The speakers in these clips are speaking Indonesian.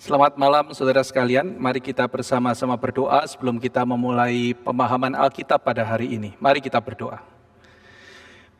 Selamat malam saudara sekalian, mari kita bersama-sama berdoa sebelum kita memulai pemahaman Alkitab pada hari ini. Mari kita berdoa.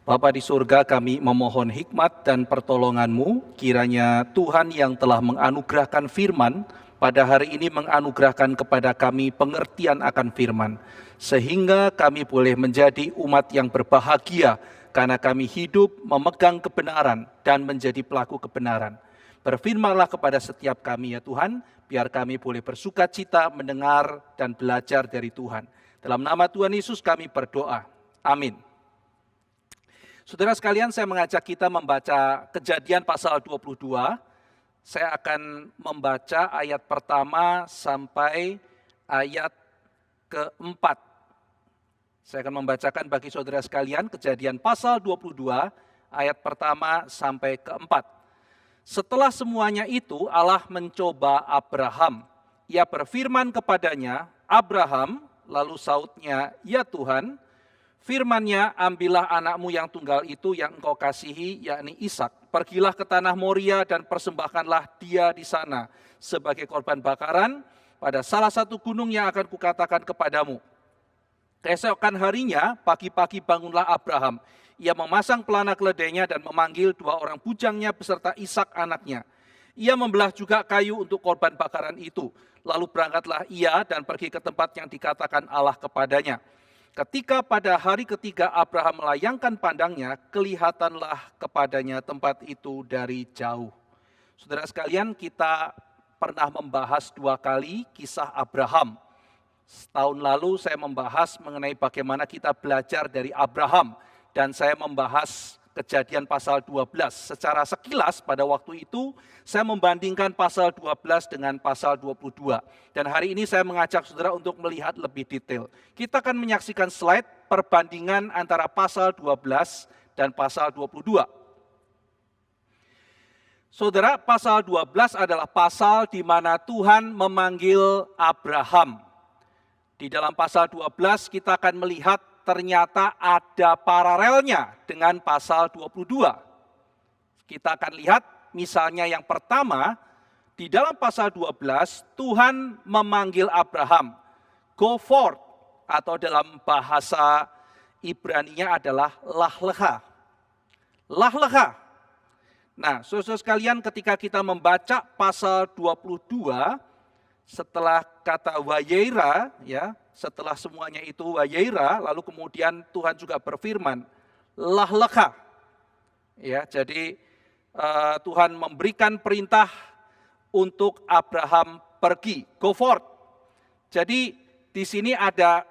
Bapa di surga, kami memohon hikmat dan pertolongan-Mu, kiranya Tuhan yang telah menganugerahkan firman, pada hari ini menganugerahkan kepada kami pengertian akan firman, sehingga kami boleh menjadi umat yang berbahagia, karena kami hidup memegang kebenaran dan menjadi pelaku kebenaran. Berfirmanlah kepada setiap kami ya Tuhan, biar kami boleh bersuka cita mendengar dan belajar dari Tuhan. Dalam nama Tuhan Yesus kami berdoa. Amin. Saudara sekalian, saya mengajak kita membaca Kejadian pasal 22. Saya akan membaca ayat pertama sampai ayat keempat. Saya akan membacakan bagi saudara sekalian Kejadian pasal 22, ayat pertama sampai keempat. Setelah semuanya itu, Allah mencoba Abraham. Ia berfirman kepadanya, Abraham, lalu sautnya, ya Tuhan, firman-Nya, ambillah anakmu yang tunggal itu yang engkau kasihi, yakni Ishak. Pergilah ke tanah Moria dan persembahkanlah dia di sana sebagai korban bakaran pada salah satu gunung yang akan kukatakan kepadamu. Keesokan harinya, pagi-pagi bangunlah Abraham. Ia memasang pelana keledainya dan memanggil dua orang bujangnya beserta Ishak anaknya. Ia membelah juga kayu untuk korban bakaran itu. Lalu berangkatlah ia dan pergi ke tempat yang dikatakan Allah kepadanya. Ketika pada hari ketiga Abraham melayangkan pandangnya, kelihatanlah kepadanya tempat itu dari jauh. Saudara sekalian, kita pernah membahas 2 kali kisah Abraham. Setahun lalu saya membahas mengenai bagaimana kita belajar dari Abraham. Dan saya membahas Kejadian pasal 12. Secara sekilas pada waktu itu saya membandingkan pasal 12 dengan pasal 22. Dan hari ini saya mengajak saudara untuk melihat lebih detail. Kita akan menyaksikan slide perbandingan antara pasal 12 dan pasal 22. Saudara, pasal 12 adalah pasal di mana Tuhan memanggil Abraham. Di dalam pasal 12 kita akan melihat ternyata ada paralelnya dengan pasal 22. Kita akan lihat misalnya yang pertama, di dalam pasal 12 Tuhan memanggil Abraham, go forth, atau dalam bahasa Ibrani-nya adalah lahleha. Lahleha. Nah, saudara sekalian, ketika kita membaca pasal 22, setelah kata wayeira, ya, setelah semuanya itu wayeira, lalu kemudian Tuhan juga berfirman, lahleha. Ya, jadi Tuhan memberikan perintah untuk Abraham pergi, go forth. Jadi di sini ada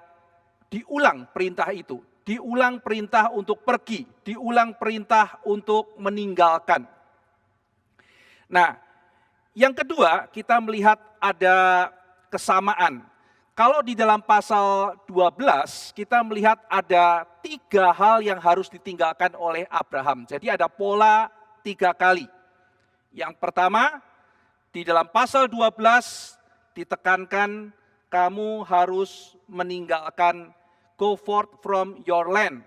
diulang perintah itu, diulang perintah untuk pergi, diulang perintah untuk meninggalkan. Nah, yang kedua kita melihat ada kesamaan. Kalau di dalam pasal 12 kita melihat ada 3 hal yang harus ditinggalkan oleh Abraham. Jadi ada pola 3 kali. Yang pertama, di dalam pasal 12 ditekankan kamu harus meninggalkan, go forth from your land.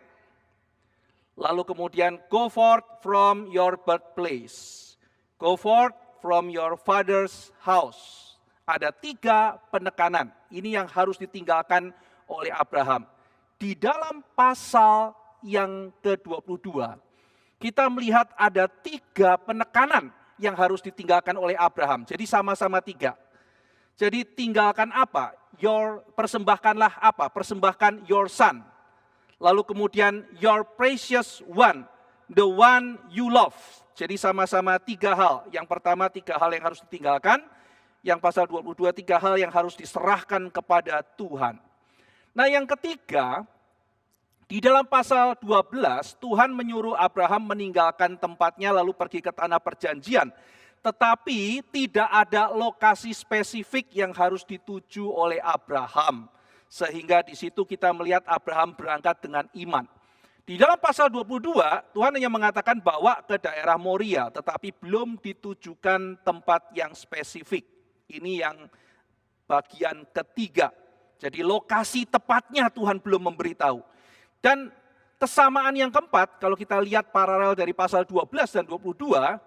Lalu kemudian go forth from your birthplace. Go forth from your father's house. Ada 3 penekanan, ini yang harus ditinggalkan oleh Abraham. Di dalam pasal yang ke-22, kita melihat ada 3 penekanan yang harus ditinggalkan oleh Abraham. Jadi sama-sama 3. Jadi tinggalkan apa? Persembahkanlah apa? Persembahkan your son. Lalu kemudian your precious one, the one you love. Jadi sama-sama 3 hal. Yang pertama 3 hal yang harus ditinggalkan. Yang pasal 22 3 hal yang harus diserahkan kepada Tuhan. Nah yang ketiga, di dalam pasal 12 Tuhan menyuruh Abraham meninggalkan tempatnya lalu pergi ke tanah perjanjian. Tetapi tidak ada lokasi spesifik yang harus dituju oleh Abraham. Sehingga di situ kita melihat Abraham berangkat dengan iman. Di dalam pasal 22 Tuhan hanya mengatakan bawa ke daerah Moria, tetapi belum ditujukan tempat yang spesifik. Ini yang bagian ketiga. Jadi lokasi tepatnya Tuhan belum memberitahu. Dan kesamaan yang keempat, kalau kita lihat paralel dari pasal 12 dan 22,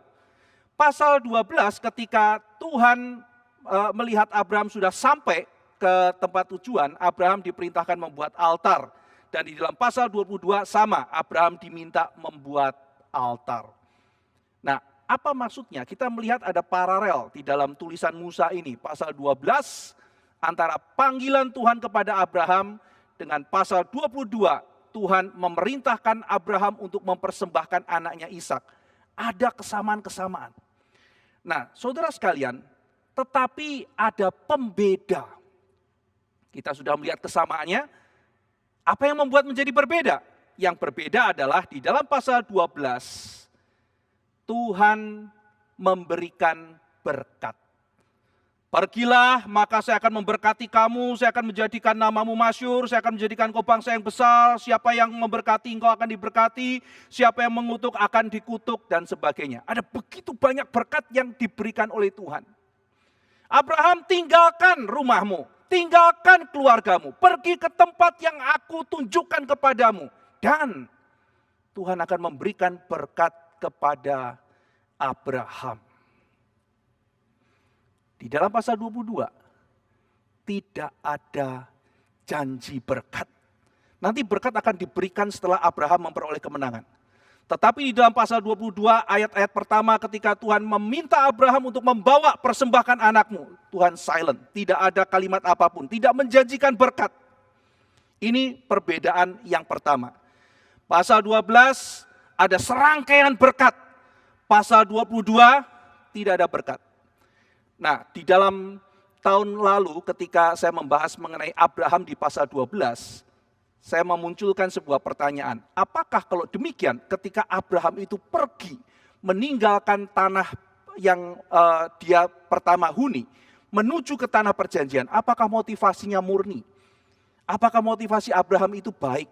pasal 12 ketika Tuhan melihat Abraham sudah sampai ke tempat tujuan, Abraham diperintahkan membuat altar. Dan di dalam pasal 22 sama, Abraham diminta membuat altar. Nah, apa maksudnya? Kita melihat ada paralel di dalam tulisan Musa ini, pasal 12, antara panggilan Tuhan kepada Abraham dengan pasal 22, Tuhan memerintahkan Abraham untuk mempersembahkan anaknya Ishak. Ada kesamaan-kesamaan. Nah, saudara sekalian, tetapi ada pembeda. Kita sudah melihat kesamaannya. Apa yang membuat menjadi berbeda? Yang berbeda adalah di dalam pasal 12, Tuhan memberikan berkat. Pergilah, maka saya akan memberkati kamu, saya akan menjadikan namamu masyhur, saya akan menjadikan kau bangsa yang besar, siapa yang memberkati engkau akan diberkati, siapa yang mengutuk akan dikutuk, dan sebagainya. Ada begitu banyak berkat yang diberikan oleh Tuhan. Abraham, tinggalkan rumahmu, tinggalkan keluargamu, pergi ke tempat yang aku tunjukkan kepadamu. Dan Tuhan akan memberikan berkat kepada Abraham. Di dalam pasal 22, tidak ada janji berkat. Nanti berkat akan diberikan setelah Abraham memperoleh kemenangan. Tetapi di dalam pasal 22 ayat-ayat pertama ketika Tuhan meminta Abraham untuk membawa persembahkan anakmu, Tuhan silent, tidak ada kalimat apapun, tidak menjanjikan berkat. Ini perbedaan yang pertama. Pasal 12 ada serangkaian berkat. Pasal 22 tidak ada berkat. Nah, di dalam tahun lalu ketika saya membahas mengenai Abraham di pasal 12, saya memunculkan sebuah pertanyaan. Apakah kalau demikian ketika Abraham itu pergi meninggalkan tanah yang dia pertama huni, menuju ke tanah perjanjian, apakah motivasinya murni? Apakah motivasi Abraham itu baik?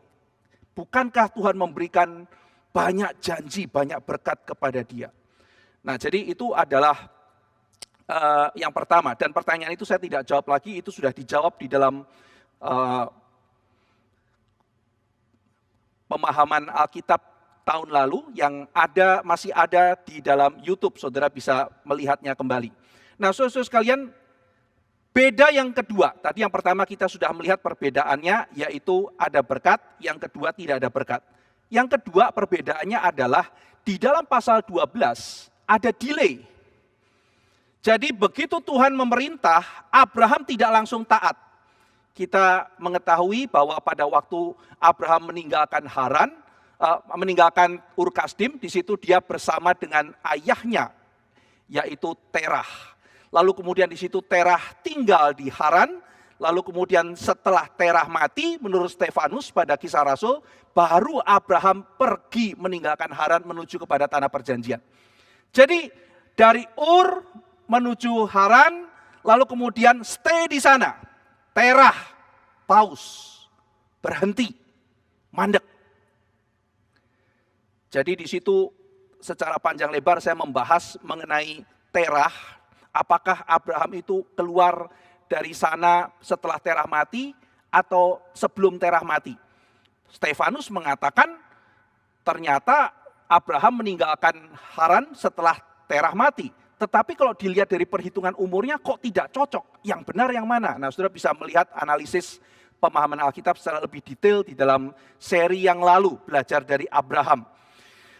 Bukankah Tuhan memberikan banyak janji, banyak berkat kepada dia? Nah, jadi itu adalah yang pertama. Dan pertanyaan itu saya tidak jawab lagi, itu sudah dijawab di dalam pemahaman Alkitab tahun lalu yang masih ada di dalam YouTube, saudara bisa melihatnya kembali. Nah, saudara sekalian, beda yang kedua, tadi yang pertama kita sudah melihat perbedaannya, yaitu ada berkat, yang kedua tidak ada berkat. Yang kedua perbedaannya adalah di dalam pasal 12 ada delay. Jadi begitu Tuhan memerintah, Abraham tidak langsung taat. Kita mengetahui bahwa pada waktu Abraham meninggalkan Haran, meninggalkan Ur Kasdim, di situ dia bersama dengan ayahnya, yaitu Terah. Lalu kemudian di situ Terah tinggal di Haran, lalu kemudian setelah Terah mati, menurut Stefanus pada Kisah Rasul, baru Abraham pergi meninggalkan Haran menuju kepada tanah perjanjian. Jadi dari Ur menuju Haran, lalu kemudian stay di sana. Terah, paus, berhenti, mandek. Jadi di situ secara panjang lebar saya membahas mengenai Terah, apakah Abraham itu keluar dari sana setelah Terah mati atau sebelum Terah mati. Stefanus mengatakan ternyata Abraham meninggalkan Haran setelah Terah mati. Tetapi kalau dilihat dari perhitungan umurnya kok tidak cocok. Yang benar yang mana? Nah, saudara bisa melihat analisis pemahaman Alkitab secara lebih detail di dalam seri yang lalu, belajar dari Abraham.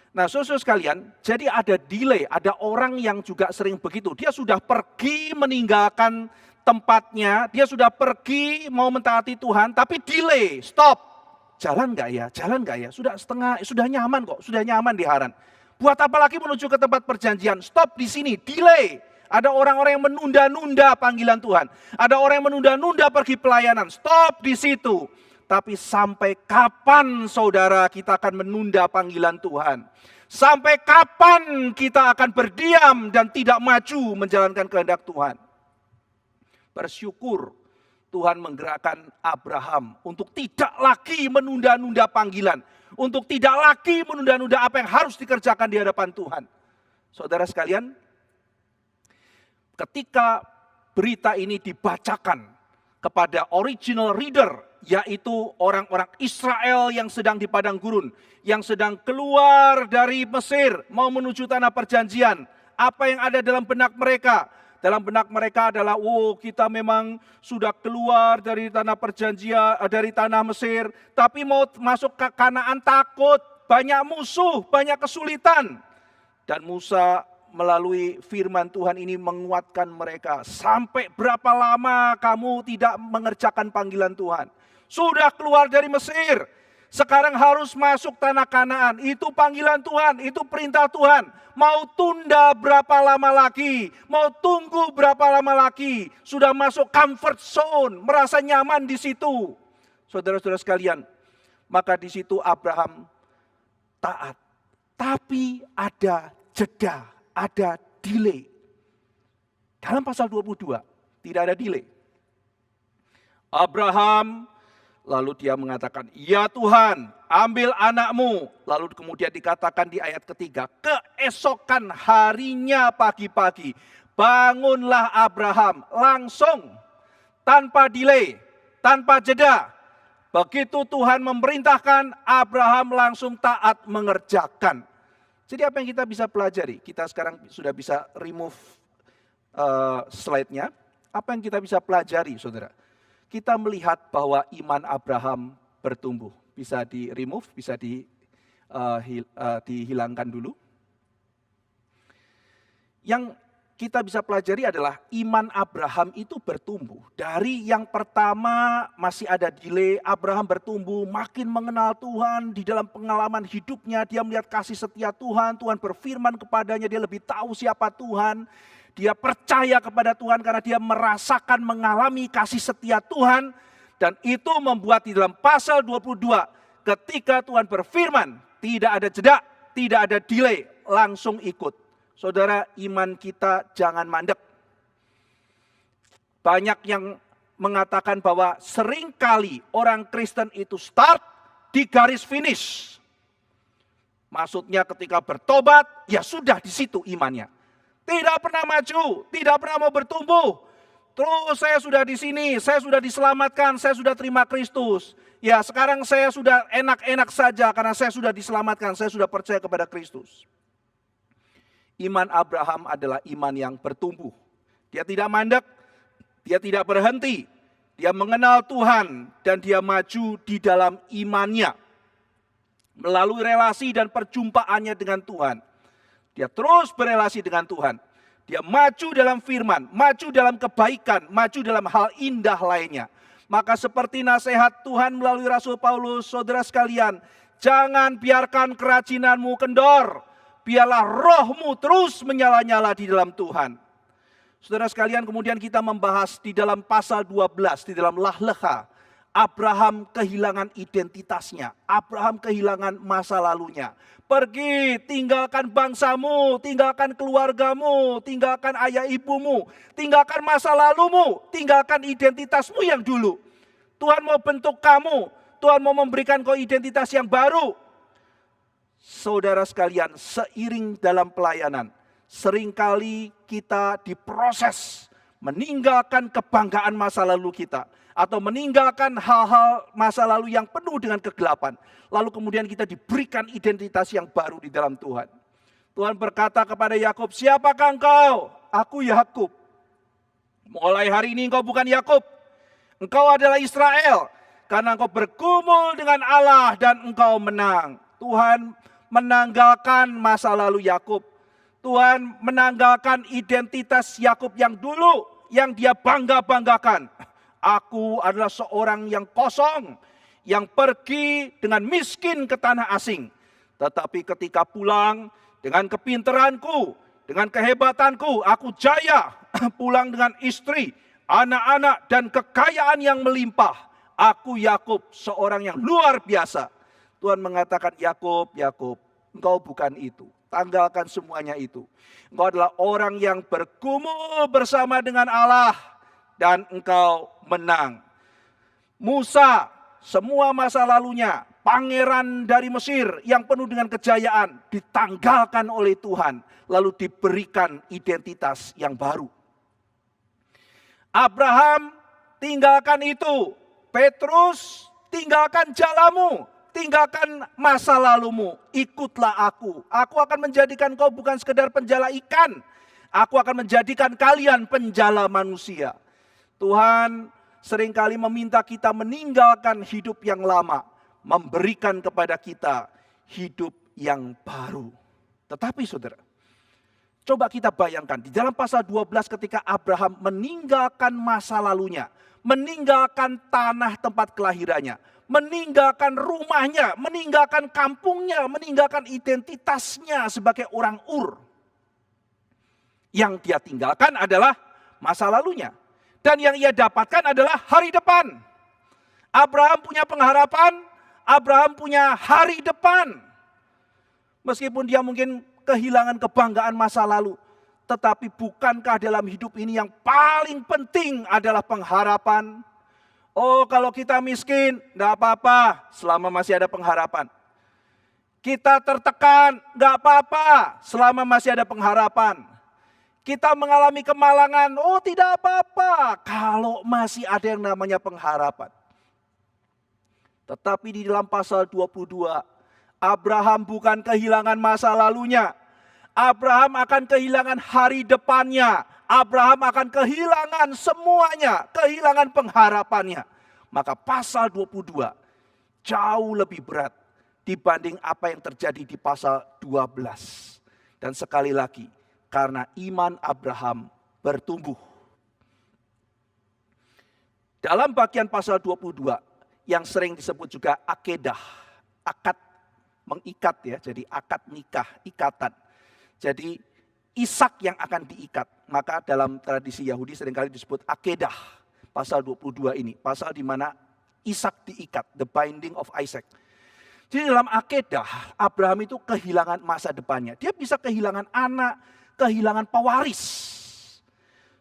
Nah, saudara sekalian, jadi ada delay, ada orang yang juga sering begitu. Dia sudah pergi meninggalkan tempatnya, dia sudah pergi mau mentaati Tuhan, tapi delay, stop. Jalan enggak ya? Jalan enggak ya? Sudah nyaman kok, sudah nyaman di Haran. Buat apa lagi menuju ke tempat perjanjian? Stop di sini, delay. Ada orang-orang yang menunda-nunda panggilan Tuhan. Ada orang yang menunda-nunda pergi pelayanan. Stop di situ. Tapi sampai kapan saudara kita akan menunda panggilan Tuhan? Sampai kapan kita akan berdiam dan tidak maju menjalankan kehendak Tuhan? Bersyukur Tuhan menggerakkan Abraham untuk tidak lagi menunda-nunda panggilan. Untuk tidak lagi menunda-nunda apa yang harus dikerjakan di hadapan Tuhan. Saudara sekalian, ketika berita ini dibacakan kepada original reader, yaitu orang-orang Israel yang sedang di padang gurun, yang sedang keluar dari Mesir, mau menuju tanah perjanjian, apa yang ada dalam benak mereka? Dalam benak mereka adalah, kita memang sudah keluar dari tanah perjanjian, dari tanah Mesir, tapi mau masuk ke Kanaan takut, banyak musuh, banyak kesulitan. Dan Musa melalui firman Tuhan ini menguatkan mereka. Sampai berapa lama kamu tidak mengerjakan panggilan Tuhan? Sudah keluar dari Mesir, sekarang harus masuk tanah Kanaan. Itu panggilan Tuhan, itu perintah Tuhan. Mau tunda berapa lama lagi? Mau tunggu berapa lama lagi? Sudah masuk comfort zone, merasa nyaman di situ. Saudara-saudara sekalian, maka di situ Abraham taat. Tapi ada jeda, ada delay. Dalam pasal 22 tidak ada delay. Abraham lalu dia mengatakan, ya Tuhan, ambil anakmu. Lalu kemudian dikatakan di ayat ketiga, keesokan harinya pagi-pagi, bangunlah Abraham langsung, tanpa delay, tanpa jeda. Begitu Tuhan memerintahkan, Abraham langsung taat mengerjakan. Jadi apa yang kita bisa pelajari? Kita sekarang sudah bisa remove slide-nya. Apa yang kita bisa pelajari, saudara? Kita melihat bahwa iman Abraham bertumbuh. Bisa di-remove, bisa dihilangkan dulu. Yang kita bisa pelajari adalah iman Abraham itu bertumbuh. Dari yang pertama masih ada delay, Abraham bertumbuh, makin mengenal Tuhan. Di dalam pengalaman hidupnya dia melihat kasih setia Tuhan. Tuhan berfirman kepadanya, dia lebih tahu siapa Tuhan. Dia percaya kepada Tuhan karena dia merasakan, mengalami kasih setia Tuhan. Dan itu membuat di dalam pasal 22, ketika Tuhan berfirman, tidak ada jeda, tidak ada delay, langsung ikut. Saudara, iman kita jangan mandek. Banyak yang mengatakan bahwa seringkali orang Kristen itu start di garis finish. Maksudnya ketika bertobat, ya sudah di situ imannya. Tidak pernah maju, tidak pernah mau bertumbuh. Terus saya sudah di sini, saya sudah diselamatkan, saya sudah terima Kristus. Ya sekarang saya sudah enak-enak saja karena saya sudah diselamatkan, saya sudah percaya kepada Kristus. Iman Abraham adalah iman yang bertumbuh. Dia tidak mandek, dia tidak berhenti. Dia mengenal Tuhan dan dia maju di dalam imannya. Melalui relasi dan perjumpaannya dengan Tuhan. Dia terus berelasi dengan Tuhan. Dia maju dalam firman, maju dalam kebaikan, maju dalam hal indah lainnya. Maka seperti nasihat Tuhan melalui Rasul Paulus, saudara sekalian, jangan biarkan kerajinanmu kendor. Biarlah rohmu terus menyala-nyala di dalam Tuhan. Saudara sekalian, kemudian kita membahas di dalam pasal 12, di dalam Lah-Leha. Abraham kehilangan identitasnya. Abraham kehilangan masa lalunya. Pergi, tinggalkan bangsamu, tinggalkan keluargamu, tinggalkan ayah ibumu, tinggalkan masa lalumu, tinggalkan identitasmu yang dulu. Tuhan mau bentuk kamu, Tuhan mau memberikan kau identitas yang baru. Saudara sekalian, seiring dalam pelayanan, seringkali kita diproses meninggalkan kebanggaan masa lalu kita. Atau meninggalkan hal-hal masa lalu yang penuh dengan kegelapan. Lalu kemudian kita diberikan identitas yang baru di dalam Tuhan. Tuhan berkata kepada Yakub, siapakah engkau? Aku Yakub. Mulai hari ini engkau bukan Yakub. Engkau adalah Israel. Karena engkau bergumul dengan Allah dan engkau menang. Tuhan menanggalkan masa lalu Yakub. Tuhan menanggalkan identitas Yakub yang dulu. Yang dia bangga-banggakan. Aku adalah seorang yang kosong, yang pergi dengan miskin ke tanah asing. Tetapi ketika pulang dengan kepintaranku, dengan kehebatanku, aku jaya pulang dengan istri, anak-anak dan kekayaan yang melimpah. Aku Yakub, seorang yang luar biasa. Tuhan mengatakan, Yakub, Yakub, engkau bukan itu. Tanggalkan semuanya itu. Engkau adalah orang yang bergumul bersama dengan Allah. Dan engkau menang. Musa, semua masa lalunya, pangeran dari Mesir yang penuh dengan kejayaan, ditanggalkan oleh Tuhan. Lalu diberikan identitas yang baru. Abraham, tinggalkan itu. Petrus, tinggalkan jalamu. Tinggalkan masa lalumu. Ikutlah aku. Aku akan menjadikan kau bukan sekedar penjala ikan. Aku akan menjadikan kalian penjala manusia. Tuhan seringkali meminta kita meninggalkan hidup yang lama, memberikan kepada kita hidup yang baru. Tetapi saudara, coba kita bayangkan di dalam pasal 12 ketika Abraham meninggalkan masa lalunya, meninggalkan tanah tempat kelahirannya, meninggalkan rumahnya, meninggalkan kampungnya, meninggalkan identitasnya sebagai orang Ur. Yang dia tinggalkan adalah masa lalunya. Dan yang ia dapatkan adalah hari depan. Abraham punya pengharapan, Abraham punya hari depan. Meskipun dia mungkin kehilangan kebanggaan masa lalu. Tetapi bukankah dalam hidup ini yang paling penting adalah pengharapan? Oh, kalau kita miskin, enggak apa-apa selama masih ada pengharapan. Kita tertekan, enggak apa-apa selama masih ada pengharapan. Kita mengalami kemalangan, oh tidak apa-apa kalau masih ada yang namanya pengharapan. Tetapi di dalam pasal 22, Abraham bukan kehilangan masa lalunya. Abraham akan kehilangan hari depannya. Abraham akan kehilangan semuanya, kehilangan pengharapannya. Maka pasal 22 jauh lebih berat dibanding apa yang terjadi di pasal 12. Dan sekali lagi, karena iman Abraham bertumbuh. Dalam bagian pasal 22 yang sering disebut juga akedah, akad mengikat ya, jadi akad nikah, ikatan. Jadi Ishak yang akan diikat. Maka dalam tradisi Yahudi seringkali disebut akedah. Pasal 22 ini. Pasal di mana Ishak diikat. The binding of Isaac. Jadi dalam akedah Abraham itu kehilangan masa depannya. Dia bisa kehilangan anak, kehilangan pewaris.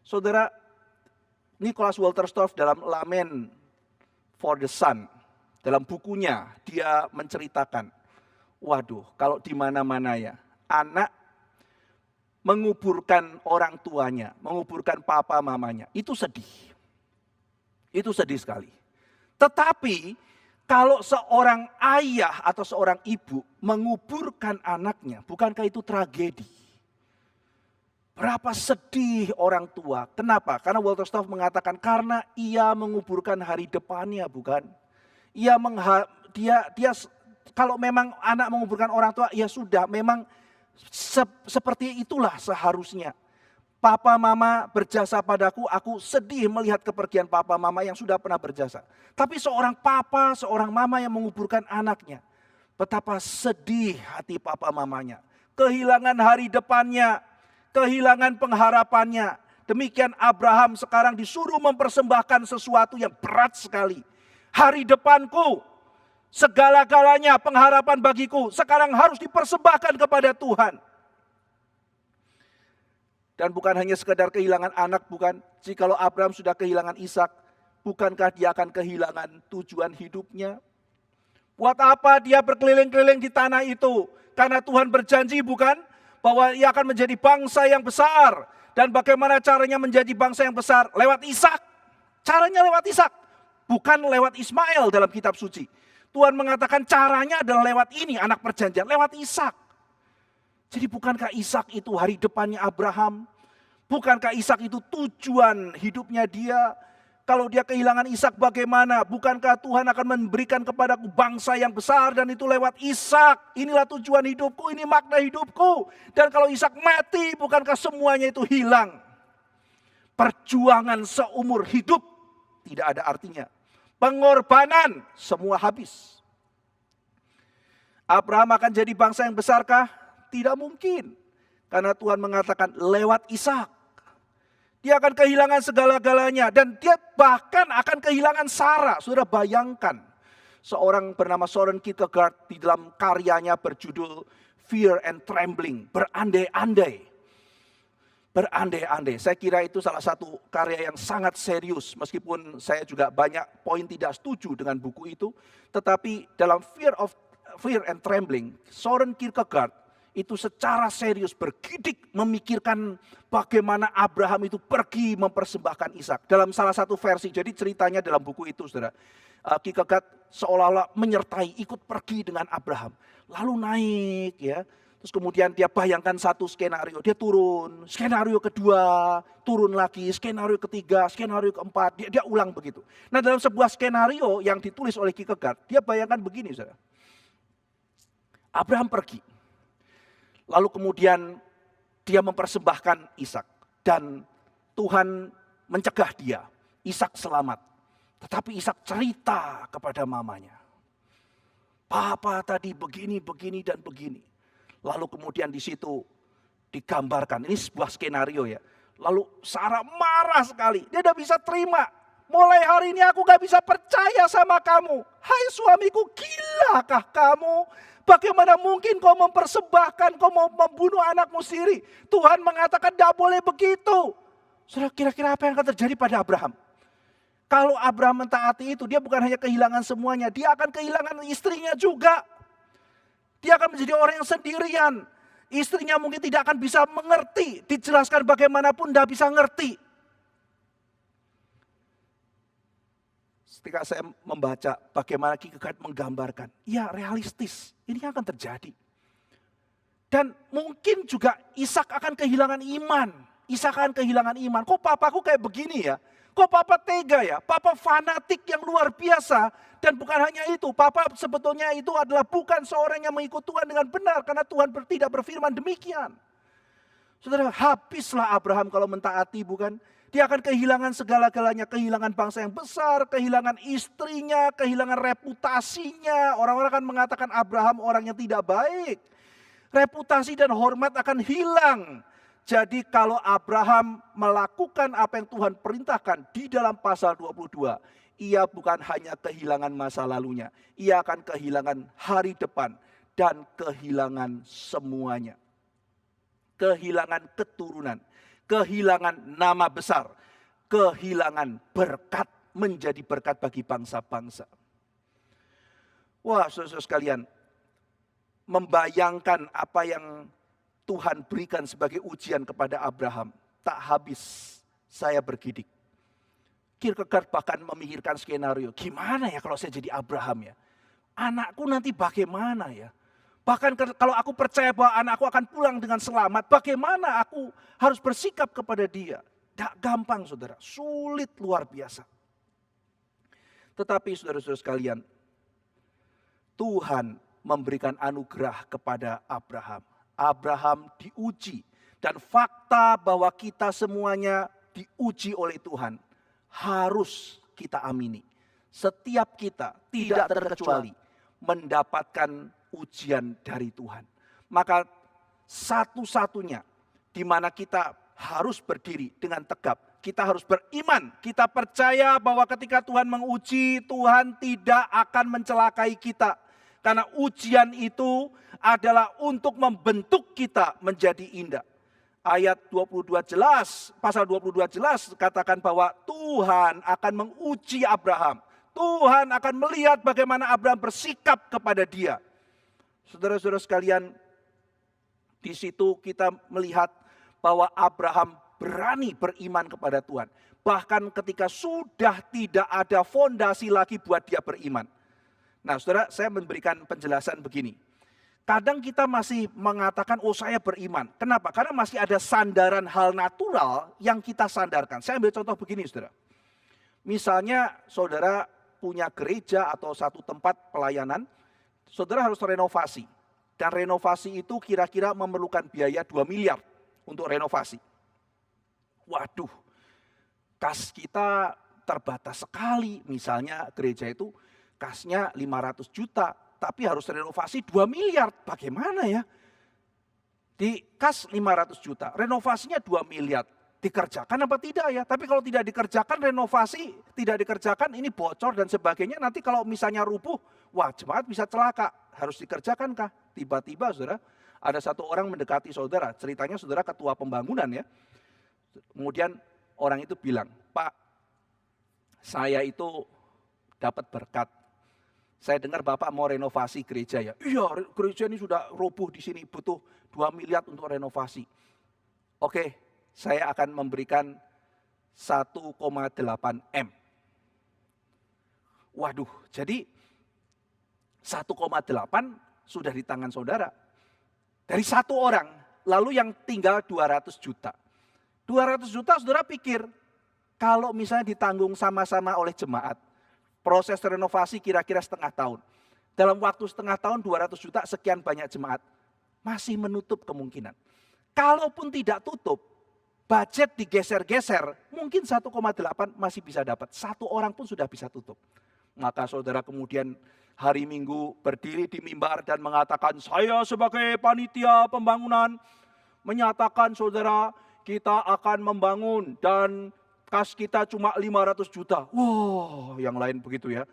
Saudara, Nicholas Wolterstorff dalam Lament for the Son. Dalam bukunya dia menceritakan. Waduh, kalau di mana-mana ya. Anak menguburkan orang tuanya, menguburkan papa mamanya, itu sedih. Itu sedih sekali. Tetapi kalau seorang ayah atau seorang ibu menguburkan anaknya, bukankah itu tragedi? Berapa sedih orang tua. Kenapa? Karena Wolterstorff mengatakan karena ia menguburkan hari depannya, bukan? Dia kalau memang anak menguburkan orang tua, ya sudah, memang seperti itulah seharusnya. Papa mama berjasa padaku, aku sedih melihat kepergian papa mama yang sudah pernah berjasa. Tapi seorang papa, seorang mama yang menguburkan anaknya, betapa sedih hati papa mamanya. Kehilangan hari depannya, kehilangan pengharapannya. Demikian Abraham sekarang disuruh mempersembahkan sesuatu yang berat sekali. Hari depanku, segala-galanya pengharapan bagiku sekarang harus dipersembahkan kepada Tuhan. Dan bukan hanya sekedar kehilangan anak, bukan. Jikalau Abraham sudah kehilangan Ishak, bukankah dia akan kehilangan tujuan hidupnya? Buat apa dia berkeliling-keliling di tanah itu? Karena Tuhan berjanji bukan? Bahwa ia akan menjadi bangsa yang besar. Dan bagaimana caranya menjadi bangsa yang besar? Lewat Ishak. Caranya lewat Ishak. Bukan lewat Ismail dalam kitab suci. Tuhan mengatakan caranya adalah lewat ini, anak perjanjian, lewat Ishak. Jadi bukankah Ishak itu hari depannya Abraham? Bukankah Ishak itu tujuan hidupnya dia? Kalau dia kehilangan Ishak bagaimana? Bukankah Tuhan akan memberikan kepadaku bangsa yang besar dan itu lewat Ishak? Inilah tujuan hidupku, ini makna hidupku. Dan kalau Ishak mati, bukankah semuanya itu hilang? Perjuangan seumur hidup tidak ada artinya. Pengorbanan semua habis. Abraham akan jadi bangsa yang besarkah? Tidak mungkin. Karena Tuhan mengatakan lewat Ishak. Dia akan kehilangan segala-galanya. Dan dia bahkan akan kehilangan Sarah. Sudah bayangkan. Seorang bernama Soren Kierkegaard di dalam karyanya berjudul Fear and Trembling. Berandai-andai. Berandai-andai. Saya kira itu salah satu karya yang sangat serius. Meskipun saya juga banyak poin tidak setuju dengan buku itu. Tetapi dalam Fear and Trembling, Soren Kierkegaard itu secara serius bergidik memikirkan bagaimana Abraham itu pergi mempersembahkan Ishak. Dalam salah satu versi, jadi ceritanya dalam buku itu saudara. Kierkegaard seolah-olah menyertai, ikut pergi dengan Abraham. Lalu naik ya. Terus kemudian dia bayangkan satu skenario, dia turun, skenario kedua, turun lagi, skenario ketiga, skenario keempat, dia ulang begitu. Nah dalam sebuah skenario yang ditulis oleh Kierkegaard, dia bayangkan begini saudara. Abraham pergi, lalu kemudian dia mempersembahkan Ishak dan Tuhan mencegah dia, Ishak selamat. Tetapi Ishak cerita kepada mamanya, Papa tadi begini, begini, dan begini. Lalu kemudian di situ digambarkan, ini sebuah skenario ya. Lalu Sarah marah sekali, dia tidak bisa terima. Mulai hari ini aku gak bisa percaya sama kamu. Hai suamiku, gilakah kamu? Bagaimana mungkin kau mempersembahkan, kau mau membunuh anakmu sendiri? Tuhan mengatakan tidak boleh begitu. Saudara, kira-kira apa yang akan terjadi pada Abraham? Kalau Abraham mentaati itu, dia bukan hanya kehilangan semuanya, dia akan kehilangan istrinya juga. Dia akan menjadi orang yang sendirian. Istrinya mungkin tidak akan bisa mengerti. Dijelaskan bagaimanapun tidak bisa ngerti. Ketika saya membaca bagaimana Kierkegaard menggambarkan. Ya realistis. Ini akan terjadi. Dan mungkin juga Ishak akan kehilangan iman. Ishak akan kehilangan iman. Kok papaku kayak begini ya? Kok papa tega ya? Papa fanatik yang luar biasa. Dan bukan hanya itu, papa sebetulnya itu adalah bukan seorang yang mengikut Tuhan dengan benar. Karena Tuhan tidak berfirman demikian. Saudara, habislah Abraham kalau mentaati bukan? Dia akan kehilangan segala-galanya. Kehilangan bangsa yang besar, kehilangan istrinya, kehilangan reputasinya. Orang-orang akan mengatakan Abraham orang yang tidak baik. Reputasi dan hormat akan hilang. Jadi kalau Abraham melakukan apa yang Tuhan perintahkan di dalam pasal 22, ia bukan hanya kehilangan masa lalunya, ia akan kehilangan hari depan dan kehilangan semuanya. Kehilangan keturunan, kehilangan nama besar, kehilangan berkat, menjadi berkat bagi bangsa-bangsa. Wah, saudara-saudara sekalian, membayangkan apa yang Tuhan berikan sebagai ujian kepada Abraham, tak habis saya bergidik. Kierkegaard bahkan memikirkan skenario, gimana ya kalau saya jadi Abraham ya? Anakku nanti bagaimana ya? Bahkan kalau aku percaya bahwa anakku akan pulang dengan selamat, bagaimana aku harus bersikap kepada dia? Tak gampang saudara, sulit luar biasa. Tetapi saudara-saudara sekalian, Tuhan memberikan anugerah kepada Abraham. Abraham diuji dan fakta bahwa kita semuanya diuji oleh Tuhan harus kita amini. Setiap kita tidak terkecuali mendapatkan ujian dari Tuhan. Maka satu-satunya di mana kita harus berdiri dengan tegap, kita harus beriman, kita percaya bahwa ketika Tuhan menguji, Tuhan tidak akan mencelakai kita. Karena ujian itu adalah untuk membentuk kita menjadi indah. Ayat 22 jelas, pasal 22 jelas katakan bahwa Tuhan akan menguji Abraham. Tuhan akan melihat bagaimana Abraham bersikap kepada dia. Saudara-saudara sekalian, di situ kita melihat bahwa Abraham berani beriman kepada Tuhan. Bahkan ketika sudah tidak ada fondasi lagi buat dia beriman. Nah saudara, saya memberikan penjelasan begini. Kadang kita masih mengatakan, oh saya beriman. Kenapa? Karena masih ada sandaran hal natural yang kita sandarkan. Saya ambil contoh begini saudara. Misalnya saudara punya gereja atau satu tempat pelayanan, saudara harus renovasi. Dan renovasi itu kira-kira memerlukan biaya 2 miliar untuk renovasi. Waduh, kas kita terbatas sekali. Misalnya gereja itu kasnya 500 juta, tapi harus renovasi 2 miliar. Bagaimana ya? Di kas 500 juta, renovasinya 2 miliar. Dikerjakan apa tidak ya? Tapi kalau tidak dikerjakan, renovasi tidak dikerjakan, ini bocor dan sebagainya. Nanti kalau misalnya rubuh, wah jemaat bisa celaka. Harus dikerjakan kah? Tiba-tiba saudara, ada satu orang mendekati saudara. Ceritanya saudara ketua pembangunan ya. Kemudian orang itu bilang, Pak, saya itu dapat berkat. Saya dengar Bapak mau renovasi gereja ya. Iya, gereja ini sudah roboh di sini, butuh 2 miliar untuk renovasi. Oke, saya akan memberikan 1,8 M. Waduh, jadi 1,8 sudah di tangan saudara. Dari satu orang, lalu yang tinggal 200 juta. 200 juta saudara pikir, kalau misalnya ditanggung sama-sama oleh jemaat, proses renovasi kira-kira setengah tahun. Dalam waktu setengah tahun 200 juta sekian banyak jemaat, masih menutup kemungkinan. Kalaupun tidak tutup, budget digeser-geser, mungkin 1,8 masih bisa dapat. Satu orang pun sudah bisa tutup. Maka saudara kemudian hari Minggu berdiri di mimbar dan mengatakan, saya sebagai panitia pembangunan menyatakan saudara kita akan membangun dan kas kita cuma 500 juta. Wow, yang lain begitu ya.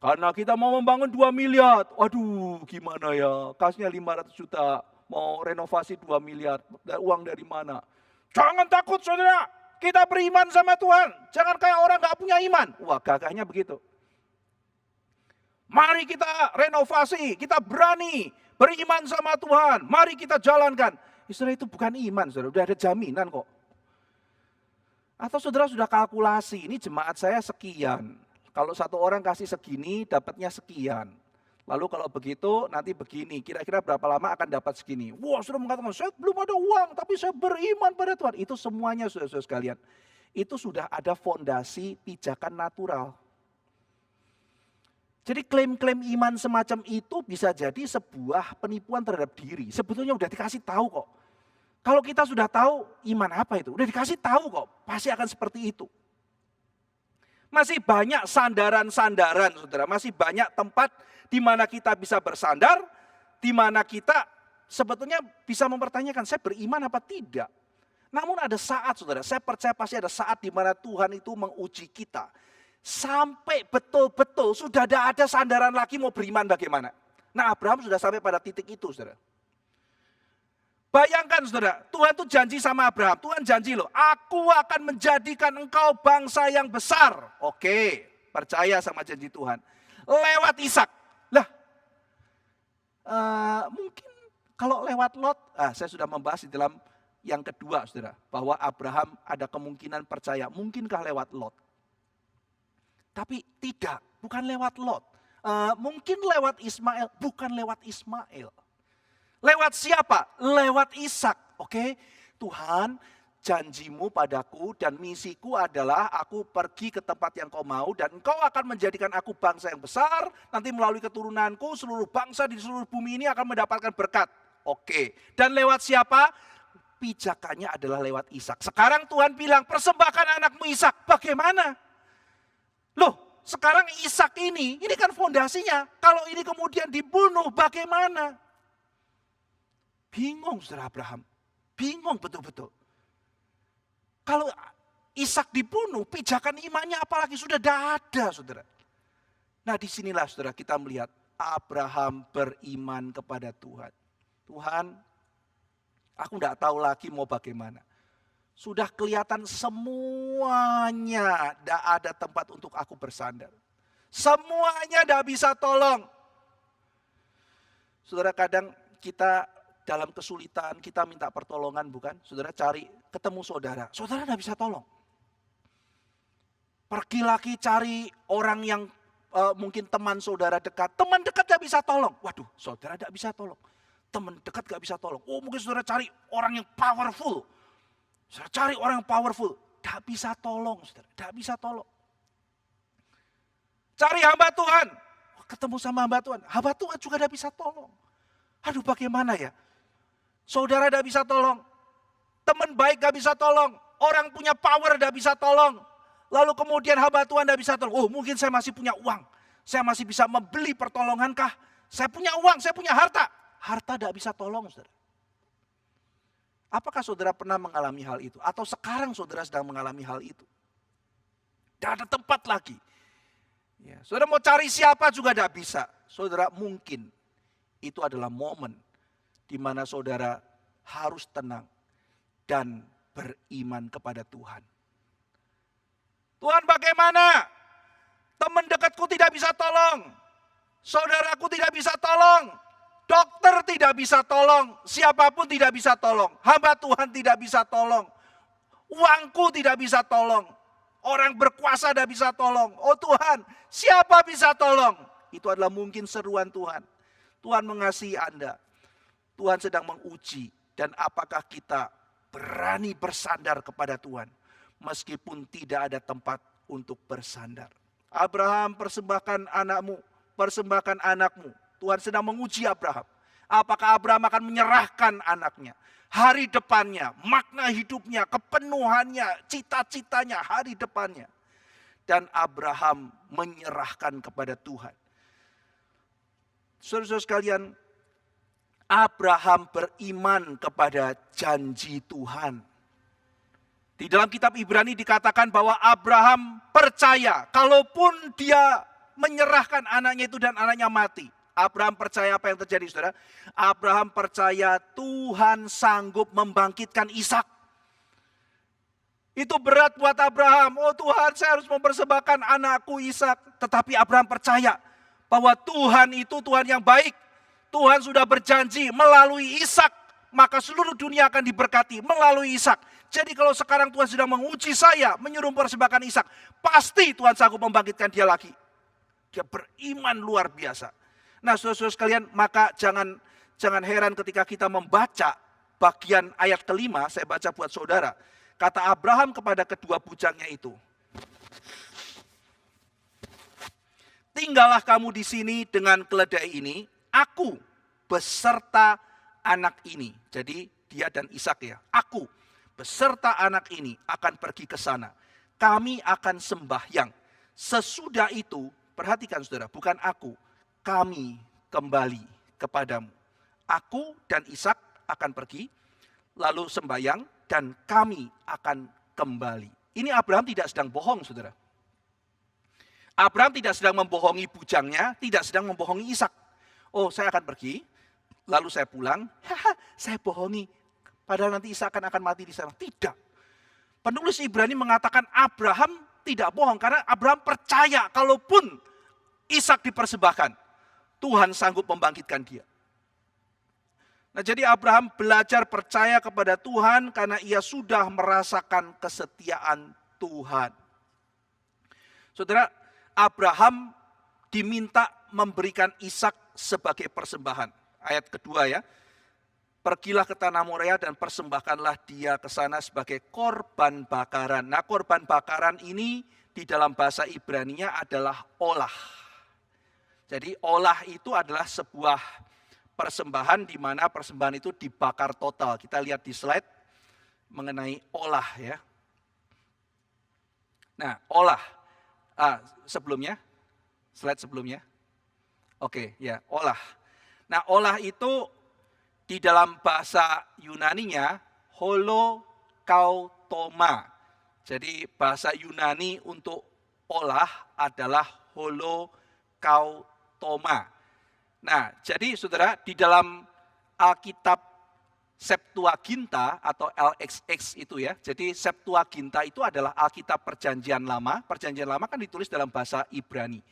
Karena kita mau membangun 2 miliar. Waduh, gimana ya? Kasnya 500 juta, mau renovasi 2 miliar. Uang dari mana? Jangan takut saudara, kita beriman sama Tuhan. Jangan kayak orang gak punya iman. Wah, gagahnya begitu. Mari kita renovasi, kita berani beriman sama Tuhan. Mari kita jalankan. Saudara, itu bukan iman, saudara. Udah ada jaminan kok. Atau saudara sudah kalkulasi, ini jemaat saya sekian. Kalau satu orang kasih segini, dapatnya sekian. Lalu kalau begitu, nanti begini, kira-kira berapa lama akan dapat segini. Wah, saudara mengatakan, saya belum ada uang, tapi saya beriman pada Tuhan. Itu semuanya saudara-saudara sekalian. Itu sudah ada fondasi pijakan natural. Jadi klaim-klaim iman semacam itu bisa jadi sebuah penipuan terhadap diri. Sebetulnya udah dikasih tahu kok. Kalau kita sudah tahu iman apa itu, udah dikasih tahu kok, pasti akan seperti itu. Masih banyak sandaran-sandaran saudara, masih banyak tempat di mana kita bisa bersandar, di mana kita sebetulnya bisa mempertanyakan, saya beriman apa tidak. Namun ada saat saudara, saya percaya pasti ada saat di mana Tuhan itu menguji kita. Sampai betul-betul sudah tidak ada sandaran lagi mau beriman bagaimana. Nah, Abraham sudah sampai pada titik itu saudara. Bayangkan saudara, Tuhan tuh janji sama Abraham. Tuhan janji loh, aku akan menjadikan engkau bangsa yang besar. Oke, percaya sama janji Tuhan. Lewat Ishak. Lah, mungkin kalau lewat Lot, saya sudah membahas di dalam yang kedua saudara. Bahwa Abraham ada kemungkinan percaya, mungkinkah lewat Lot. Tapi tidak, bukan lewat Lot. Mungkin lewat Ismail, bukan lewat Ismail. Lewat siapa? Lewat Ishak. Oke, Tuhan janjimu padaku dan misiku adalah aku pergi ke tempat yang kau mau dan engkau akan menjadikan aku bangsa yang besar. Nanti melalui keturunanku seluruh bangsa di seluruh bumi ini akan mendapatkan berkat. Oke, dan lewat siapa? Pijakannya adalah lewat Ishak. Sekarang Tuhan bilang persembahkan anakmu Ishak. Bagaimana? Loh, sekarang Ishak ini kan fondasinya. Kalau ini kemudian dibunuh bagaimana? Bingung saudara Abraham, bingung betul-betul. Kalau Ishak dibunuh, pijakan imannya apalagi sudah tidak ada saudara. Nah disinilah saudara kita melihat Abraham beriman kepada Tuhan. Tuhan, aku tidak tahu lagi mau bagaimana. Sudah kelihatan semuanya tidak ada tempat untuk aku bersandar. Semuanya tidak bisa tolong. Saudara kadang kita dalam kesulitan kita minta pertolongan bukan? Saudara cari ketemu saudara. Saudara tidak bisa tolong. Pergi lagi cari orang yang mungkin teman saudara dekat. Teman dekat tidak bisa tolong. Waduh saudara tidak bisa tolong. Teman dekat tidak bisa tolong. Oh mungkin saudara cari orang yang powerful. Saudara cari orang yang powerful. Tidak bisa tolong saudara. Tidak bisa tolong. Cari hamba Tuhan. Ketemu sama hamba Tuhan. Hamba Tuhan juga tidak bisa tolong. Aduh bagaimana ya? Saudara tidak bisa tolong. Teman baik tidak bisa tolong. Orang punya power tidak bisa tolong. Lalu kemudian hamba Tuhan tidak bisa tolong. Oh mungkin saya masih punya uang. Saya masih bisa membeli pertolongankah? Saya punya uang, saya punya harta. Harta tidak bisa tolong saudara. Apakah saudara pernah mengalami hal itu? Atau sekarang saudara sedang mengalami hal itu? Tidak ada tempat lagi. Ya, saudara mau cari siapa juga tidak bisa. Saudara mungkin itu adalah momen di mana saudara harus tenang dan beriman kepada Tuhan. Tuhan bagaimana? Teman dekatku tidak bisa tolong. Saudaraku tidak bisa tolong. Dokter tidak bisa tolong. Siapapun tidak bisa tolong. Hamba Tuhan tidak bisa tolong. Uangku tidak bisa tolong. Orang berkuasa tidak bisa tolong. Oh Tuhan, siapa bisa tolong? Itu adalah mungkin seruan Tuhan. Tuhan mengasihi Anda. Tuhan sedang menguji. Dan apakah kita berani bersandar kepada Tuhan meskipun tidak ada tempat untuk bersandar. Abraham, persembahkan anakmu, persembahkan anakmu. Tuhan sedang menguji Abraham. Apakah Abraham akan menyerahkan anaknya, hari depannya, makna hidupnya, kepenuhannya, cita-citanya, hari depannya. Dan Abraham menyerahkan kepada Tuhan. Saudara-saudara sekalian, Abraham beriman kepada janji Tuhan. Di dalam kitab Ibrani dikatakan bahwa Abraham percaya, kalaupun dia menyerahkan anaknya itu dan anaknya mati. Abraham percaya apa yang terjadi, saudara? Abraham percaya Tuhan sanggup membangkitkan Ishak. Itu berat buat Abraham. Oh Tuhan, saya harus mempersembahkan anakku Ishak. Tetapi Abraham percaya bahwa Tuhan itu Tuhan yang baik. Tuhan sudah berjanji melalui Ishak, maka seluruh dunia akan diberkati melalui Ishak. Jadi kalau sekarang Tuhan sedang menguji saya, menyuruh mempersembahkan Ishak, pasti Tuhan sanggup membangkitkan dia lagi. Dia beriman luar biasa. Nah, saudara-saudara sekalian, maka jangan heran ketika kita membaca bagian ayat kelima, saya baca buat saudara. Kata Abraham kepada kedua bujangnya itu, tinggallah kamu di sini dengan keledai ini, aku beserta anak ini. Jadi dia dan Ishak ya, aku beserta anak ini akan pergi ke sana. Kami akan sembahyang. Sesudah itu, perhatikan saudara, bukan aku, kami kembali kepadamu. Aku dan Ishak akan pergi, lalu sembahyang, dan kami akan kembali. Ini Abraham tidak sedang bohong, saudara. Abraham tidak sedang membohongi bujangnya, tidak sedang membohongi Ishak. Oh, saya akan pergi, lalu saya pulang, saya bohongi. Padahal nanti Ishak akan mati di sana. Tidak. Penulis Ibrani mengatakan Abraham tidak bohong, karena Abraham percaya kalaupun Ishak dipersembahkan, Tuhan sanggup membangkitkan dia. Nah, jadi Abraham belajar percaya kepada Tuhan karena ia sudah merasakan kesetiaan Tuhan. Saudara, Abraham diminta memberikan Ishak sebagai persembahan. Ayat kedua ya. Pergilah ke tanah Moria dan persembahkanlah dia ke sana sebagai korban bakaran. Nah, korban bakaran ini di dalam bahasa Ibrani-nya adalah olah. Jadi olah itu adalah sebuah persembahan di mana persembahan itu dibakar total. Kita lihat di slide mengenai olah ya. Nah, olah. Sebelumnya, slide sebelumnya. Oke, ya, olah. Nah, olah itu di dalam bahasa Yunani-nya holokautoma. Jadi bahasa Yunani untuk olah adalah holokautoma. Nah, jadi saudara, di dalam Alkitab Septuaginta atau LXX itu ya. Jadi Septuaginta itu adalah Alkitab Perjanjian Lama. Perjanjian Lama kan ditulis dalam bahasa Ibrani.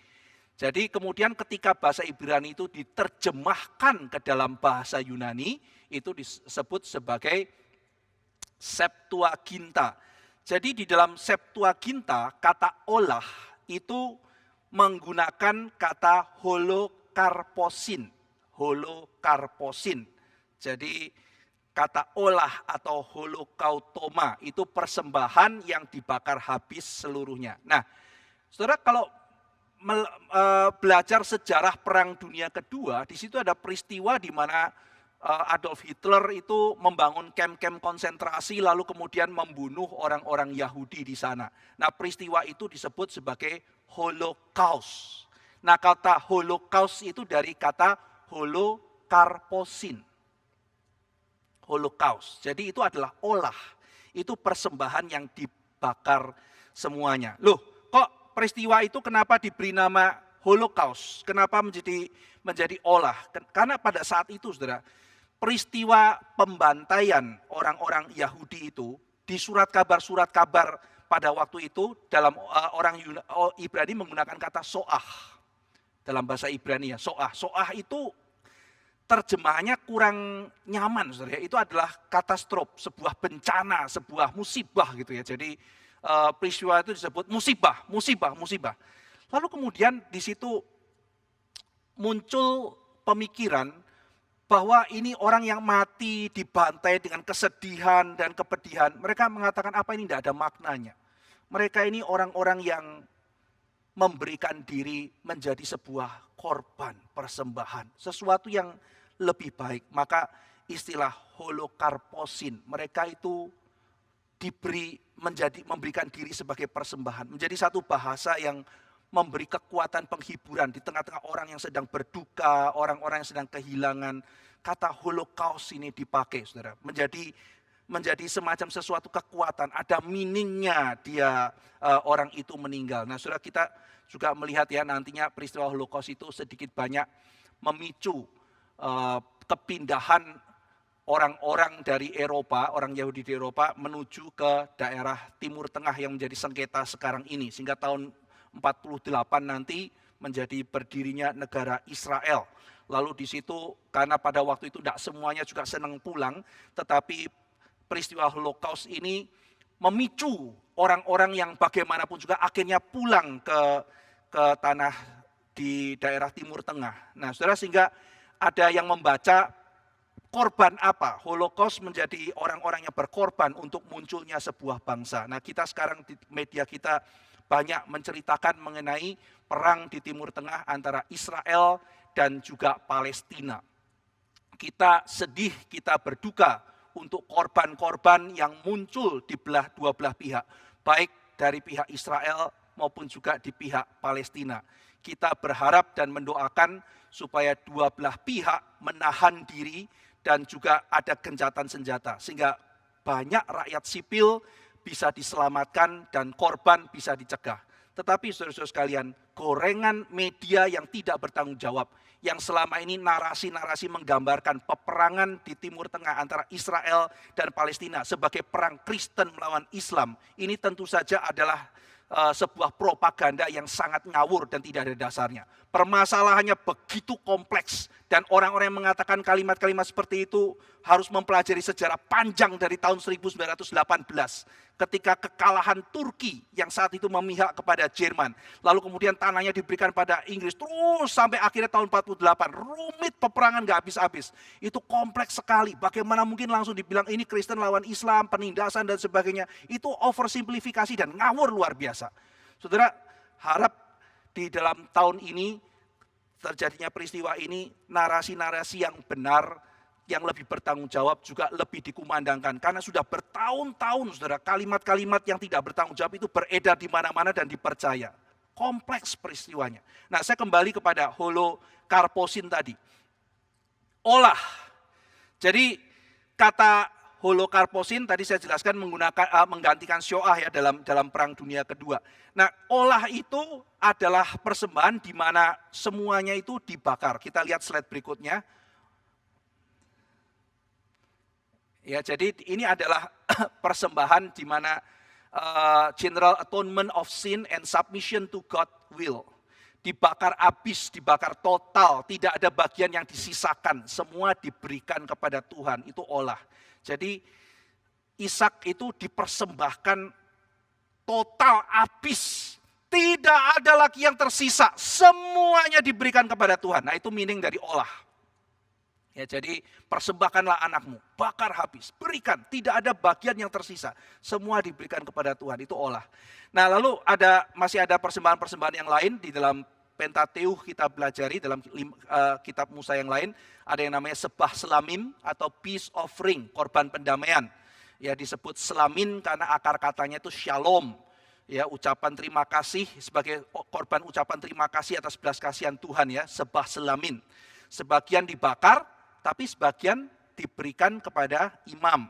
Jadi kemudian ketika bahasa Ibrani itu diterjemahkan ke dalam bahasa Yunani, itu disebut sebagai Septuaginta. Jadi di dalam Septuaginta, kata olah itu menggunakan kata holokarposin. Holokarposin. Jadi kata olah atau holokautoma itu persembahan yang dibakar habis seluruhnya. Nah, saudara kalau belajar sejarah Perang Dunia Kedua, di situ ada peristiwa di mana Adolf Hitler itu membangun kamp-kamp konsentrasi lalu kemudian membunuh orang-orang Yahudi di sana. Nah, peristiwa itu disebut sebagai Holocaust. Nah, kata Holocaust itu dari kata holokarposin. Holocaust. Jadi itu adalah olah. Itu persembahan yang dibakar semuanya. Loh, kok peristiwa itu kenapa diberi nama Holocaust? Kenapa menjadi olah? Karena pada saat itu, saudara, peristiwa pembantaian orang-orang Yahudi itu di surat kabar pada waktu itu dalam orang Ibrani menggunakan kata soah. Dalam bahasa Ibrani ya, soah. Soah itu terjemahannya kurang nyaman, saudara. Itu adalah katastrof, sebuah bencana, sebuah musibah gitu ya. Jadi peristiwa itu disebut musibah. Lalu kemudian di situ muncul pemikiran bahwa ini orang yang mati dibantai dengan kesedihan dan kepedihan. Mereka mengatakan apa ini tidak ada maknanya. Mereka ini orang-orang yang memberikan diri menjadi sebuah korban persembahan. Sesuatu yang lebih baik. Maka istilah holokarposin, mereka itu memberikan diri sebagai persembahan. Menjadi satu bahasa yang memberi kekuatan penghiburan di tengah-tengah orang yang sedang berduka, orang-orang yang sedang kehilangan. Kata holocaust ini dipakai, saudara, menjadi semacam sesuatu kekuatan. Ada meaningnya dia orang itu meninggal. Nah, saudara, kita juga melihat ya nantinya peristiwa holocaust itu sedikit banyak memicu kepindahan orang-orang dari Eropa, orang Yahudi di Eropa menuju ke daerah Timur Tengah yang menjadi sengketa sekarang ini. Sehingga tahun 48 nanti menjadi berdirinya negara Israel. Lalu di situ karena pada waktu itu tidak semuanya juga senang pulang, tetapi peristiwa Holocaust ini memicu orang-orang yang bagaimanapun juga akhirnya pulang ke tanah di daerah Timur Tengah. Nah, saudara, sehingga ada yang membaca korban apa? Holocaust menjadi orang-orang yang berkorban untuk munculnya sebuah bangsa. Nah, kita sekarang di media kita banyak menceritakan mengenai perang di Timur Tengah antara Israel dan juga Palestina. Kita sedih, kita berduka untuk korban-korban yang muncul di dua belah pihak, baik dari pihak Israel maupun juga di pihak Palestina. Kita berharap dan mendoakan supaya dua belah pihak menahan diri dan juga ada gencatan senjata, sehingga banyak rakyat sipil bisa diselamatkan dan korban bisa dicegah. Tetapi saudara-saudara sekalian, gorengan media yang tidak bertanggung jawab, yang selama ini narasi-narasi menggambarkan peperangan di Timur Tengah antara Israel dan Palestina sebagai perang Kristen melawan Islam, ini tentu saja adalah sebuah propaganda yang sangat ngawur dan tidak ada dasarnya. Permasalahannya begitu kompleks dan orang-orang yang mengatakan kalimat-kalimat seperti itu harus mempelajari sejarah panjang dari tahun 1918 ketika kekalahan Turki yang saat itu memihak kepada Jerman. Lalu kemudian tanahnya diberikan pada Inggris terus sampai akhirnya tahun 48. Rumit peperangan gak habis-habis. Itu kompleks sekali. Bagaimana mungkin langsung dibilang ini Kristen lawan Islam, penindasan dan sebagainya. Itu oversimplifikasi dan ngawur luar biasa. Saudara, harap di dalam tahun ini terjadinya peristiwa ini narasi-narasi yang benar, yang lebih bertanggung jawab juga lebih dikumandangkan. Karena sudah bertahun-tahun, saudara, kalimat-kalimat yang tidak bertanggung jawab itu beredar di mana-mana dan dipercaya. Kompleks peristiwanya. Nah, saya kembali kepada holokarposin tadi. Olah. Jadi kata holokarposin tadi saya jelaskan menggantikan shoah ya dalam Perang Dunia Kedua. Nah, olah itu adalah persembahan di mana semuanya itu dibakar. Kita lihat slide berikutnya. Ya, jadi ini adalah persembahan di mana general atonement of sin and submission to God will. Dibakar habis, dibakar total, tidak ada bagian yang disisakan, semua diberikan kepada Tuhan, itu olah. Jadi Ishak itu dipersembahkan total habis, tidak ada lagi yang tersisa, semuanya diberikan kepada Tuhan. Nah, itu meaning dari olah. Ya, jadi persembahkanlah anakmu, bakar habis, berikan, tidak ada bagian yang tersisa, semua diberikan kepada Tuhan, itu olah. Nah, lalu masih ada persembahan-persembahan yang lain di dalam Pentateuch kita pelajari dalam kitab Musa yang lain, ada yang namanya sebah selamim atau peace offering, korban pendamaian. Ya, disebut selamin karena akar katanya itu shalom. Ya, ucapan terima kasih sebagai korban ucapan terima kasih atas belas kasihan Tuhan ya, sebah selamin. Sebagian dibakar, tapi sebagian diberikan kepada imam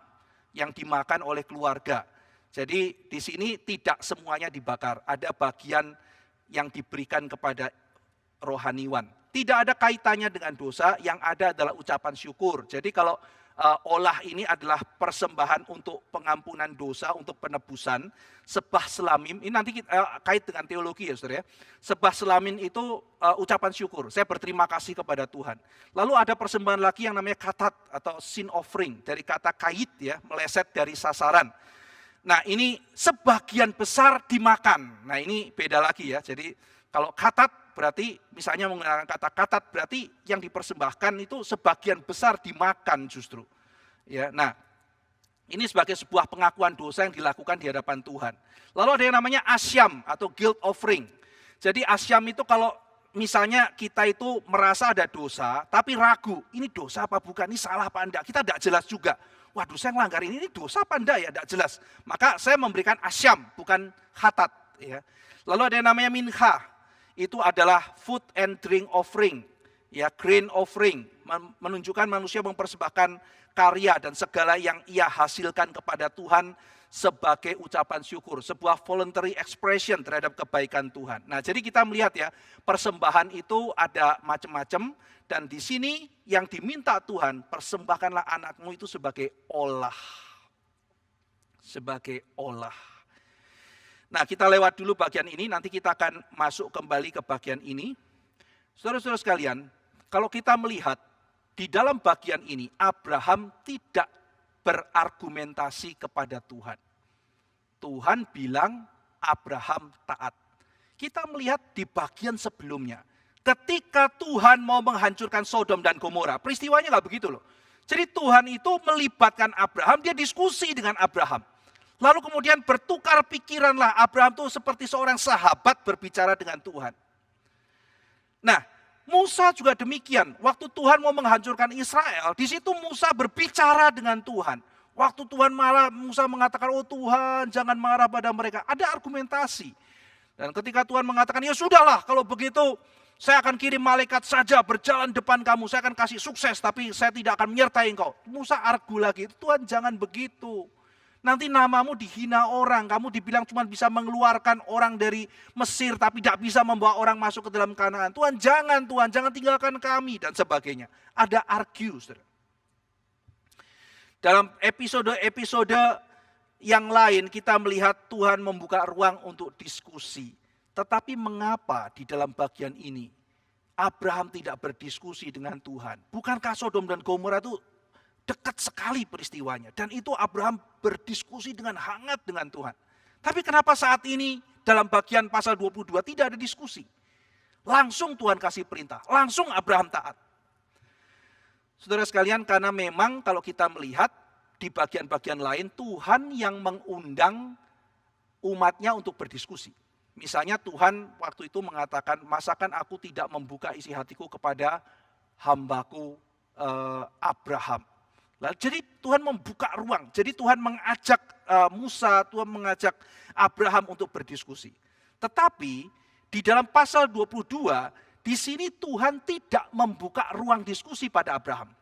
yang dimakan oleh keluarga. Jadi di sini tidak semuanya dibakar, ada bagian yang diberikan kepada rohaniwan. Tidak ada kaitannya dengan dosa, yang ada adalah ucapan syukur. Jadi kalau olah ini adalah persembahan untuk pengampunan dosa, untuk penebusan. Sebah selamim, ini nanti kita kait dengan teologi ya saudara ya. Sebah selamin itu ucapan syukur, saya berterima kasih kepada Tuhan. Lalu ada persembahan lagi yang namanya katat atau sin offering, dari kata kait ya, meleset dari sasaran. Nah, ini sebagian besar dimakan. Nah, ini beda lagi ya. Jadi kalau katat berarti misalnya menggunakan kata katat, berarti yang dipersembahkan itu sebagian besar dimakan justru. Ya, nah, ini sebagai sebuah pengakuan dosa yang dilakukan di hadapan Tuhan. Lalu ada yang namanya asyam atau guilt offering. Jadi asyam itu kalau misalnya kita itu merasa ada dosa, tapi ragu, ini dosa apa bukan, ini salah apa enggak, kita tidak jelas juga. Waduh, saya melanggar ini dosa apa enggak ya, tidak jelas. Maka saya memberikan asyam, bukan khatat. Ya. Lalu ada yang namanya minha, itu adalah food and drink offering, ya, grain offering, menunjukkan manusia mempersembahkan karya dan segala yang ia hasilkan kepada Tuhan sebagai ucapan syukur, sebuah voluntary expression terhadap kebaikan Tuhan. Nah, jadi kita melihat ya, persembahan itu ada macam-macam, dan di sini yang diminta Tuhan, persembahkanlah anakmu itu sebagai olah. Sebagai olah. Nah, kita lewat dulu bagian ini, nanti kita akan masuk kembali ke bagian ini. Saudara-saudara sekalian, kalau kita melihat di dalam bagian ini, Abraham tidak berargumentasi kepada Tuhan. Tuhan bilang Abraham taat. Kita melihat di bagian sebelumnya, ketika Tuhan mau menghancurkan Sodom dan Gomora, peristiwanya nggak begitu loh. Jadi Tuhan itu melibatkan Abraham, dia diskusi dengan Abraham. Lalu kemudian bertukar pikiranlah, Abraham itu seperti seorang sahabat berbicara dengan Tuhan. Nah, Musa juga demikian. Waktu Tuhan mau menghancurkan Israel, di situ Musa berbicara dengan Tuhan. Waktu Tuhan marah, Musa mengatakan, oh Tuhan jangan marah pada mereka. Ada argumentasi. Dan ketika Tuhan mengatakan, ya sudahlah kalau begitu saya akan kirim malaikat saja berjalan depan kamu. Saya akan kasih sukses tapi saya tidak akan menyertai engkau. Musa argu lagi, Tuhan jangan begitu. Nanti namamu dihina orang, kamu dibilang cuma bisa mengeluarkan orang dari Mesir tapi tidak bisa membawa orang masuk ke dalam Kanaan. Tuhan jangan tinggalkan kami dan sebagainya. Ada argue, saudara. Dalam episode-episode yang lain kita melihat Tuhan membuka ruang untuk diskusi. Tetapi mengapa di dalam bagian ini Abraham tidak berdiskusi dengan Tuhan? Bukankah Sodom dan Gomora itu dekat sekali peristiwanya. Dan itu Abraham berdiskusi dengan hangat dengan Tuhan. Tapi kenapa saat ini dalam bagian pasal 22 tidak ada diskusi? Langsung Tuhan kasih perintah, langsung Abraham taat. Saudara sekalian, karena memang kalau kita melihat di bagian-bagian lain, Tuhan yang mengundang umatnya untuk berdiskusi. Misalnya Tuhan waktu itu mengatakan, masakan aku tidak membuka isi hatiku kepada hambaku Abraham. Jadi Tuhan membuka ruang, jadi Tuhan mengajak Musa, Tuhan mengajak Abraham untuk berdiskusi. Tetapi di dalam pasal 22, di sini Tuhan tidak membuka ruang diskusi pada Abraham.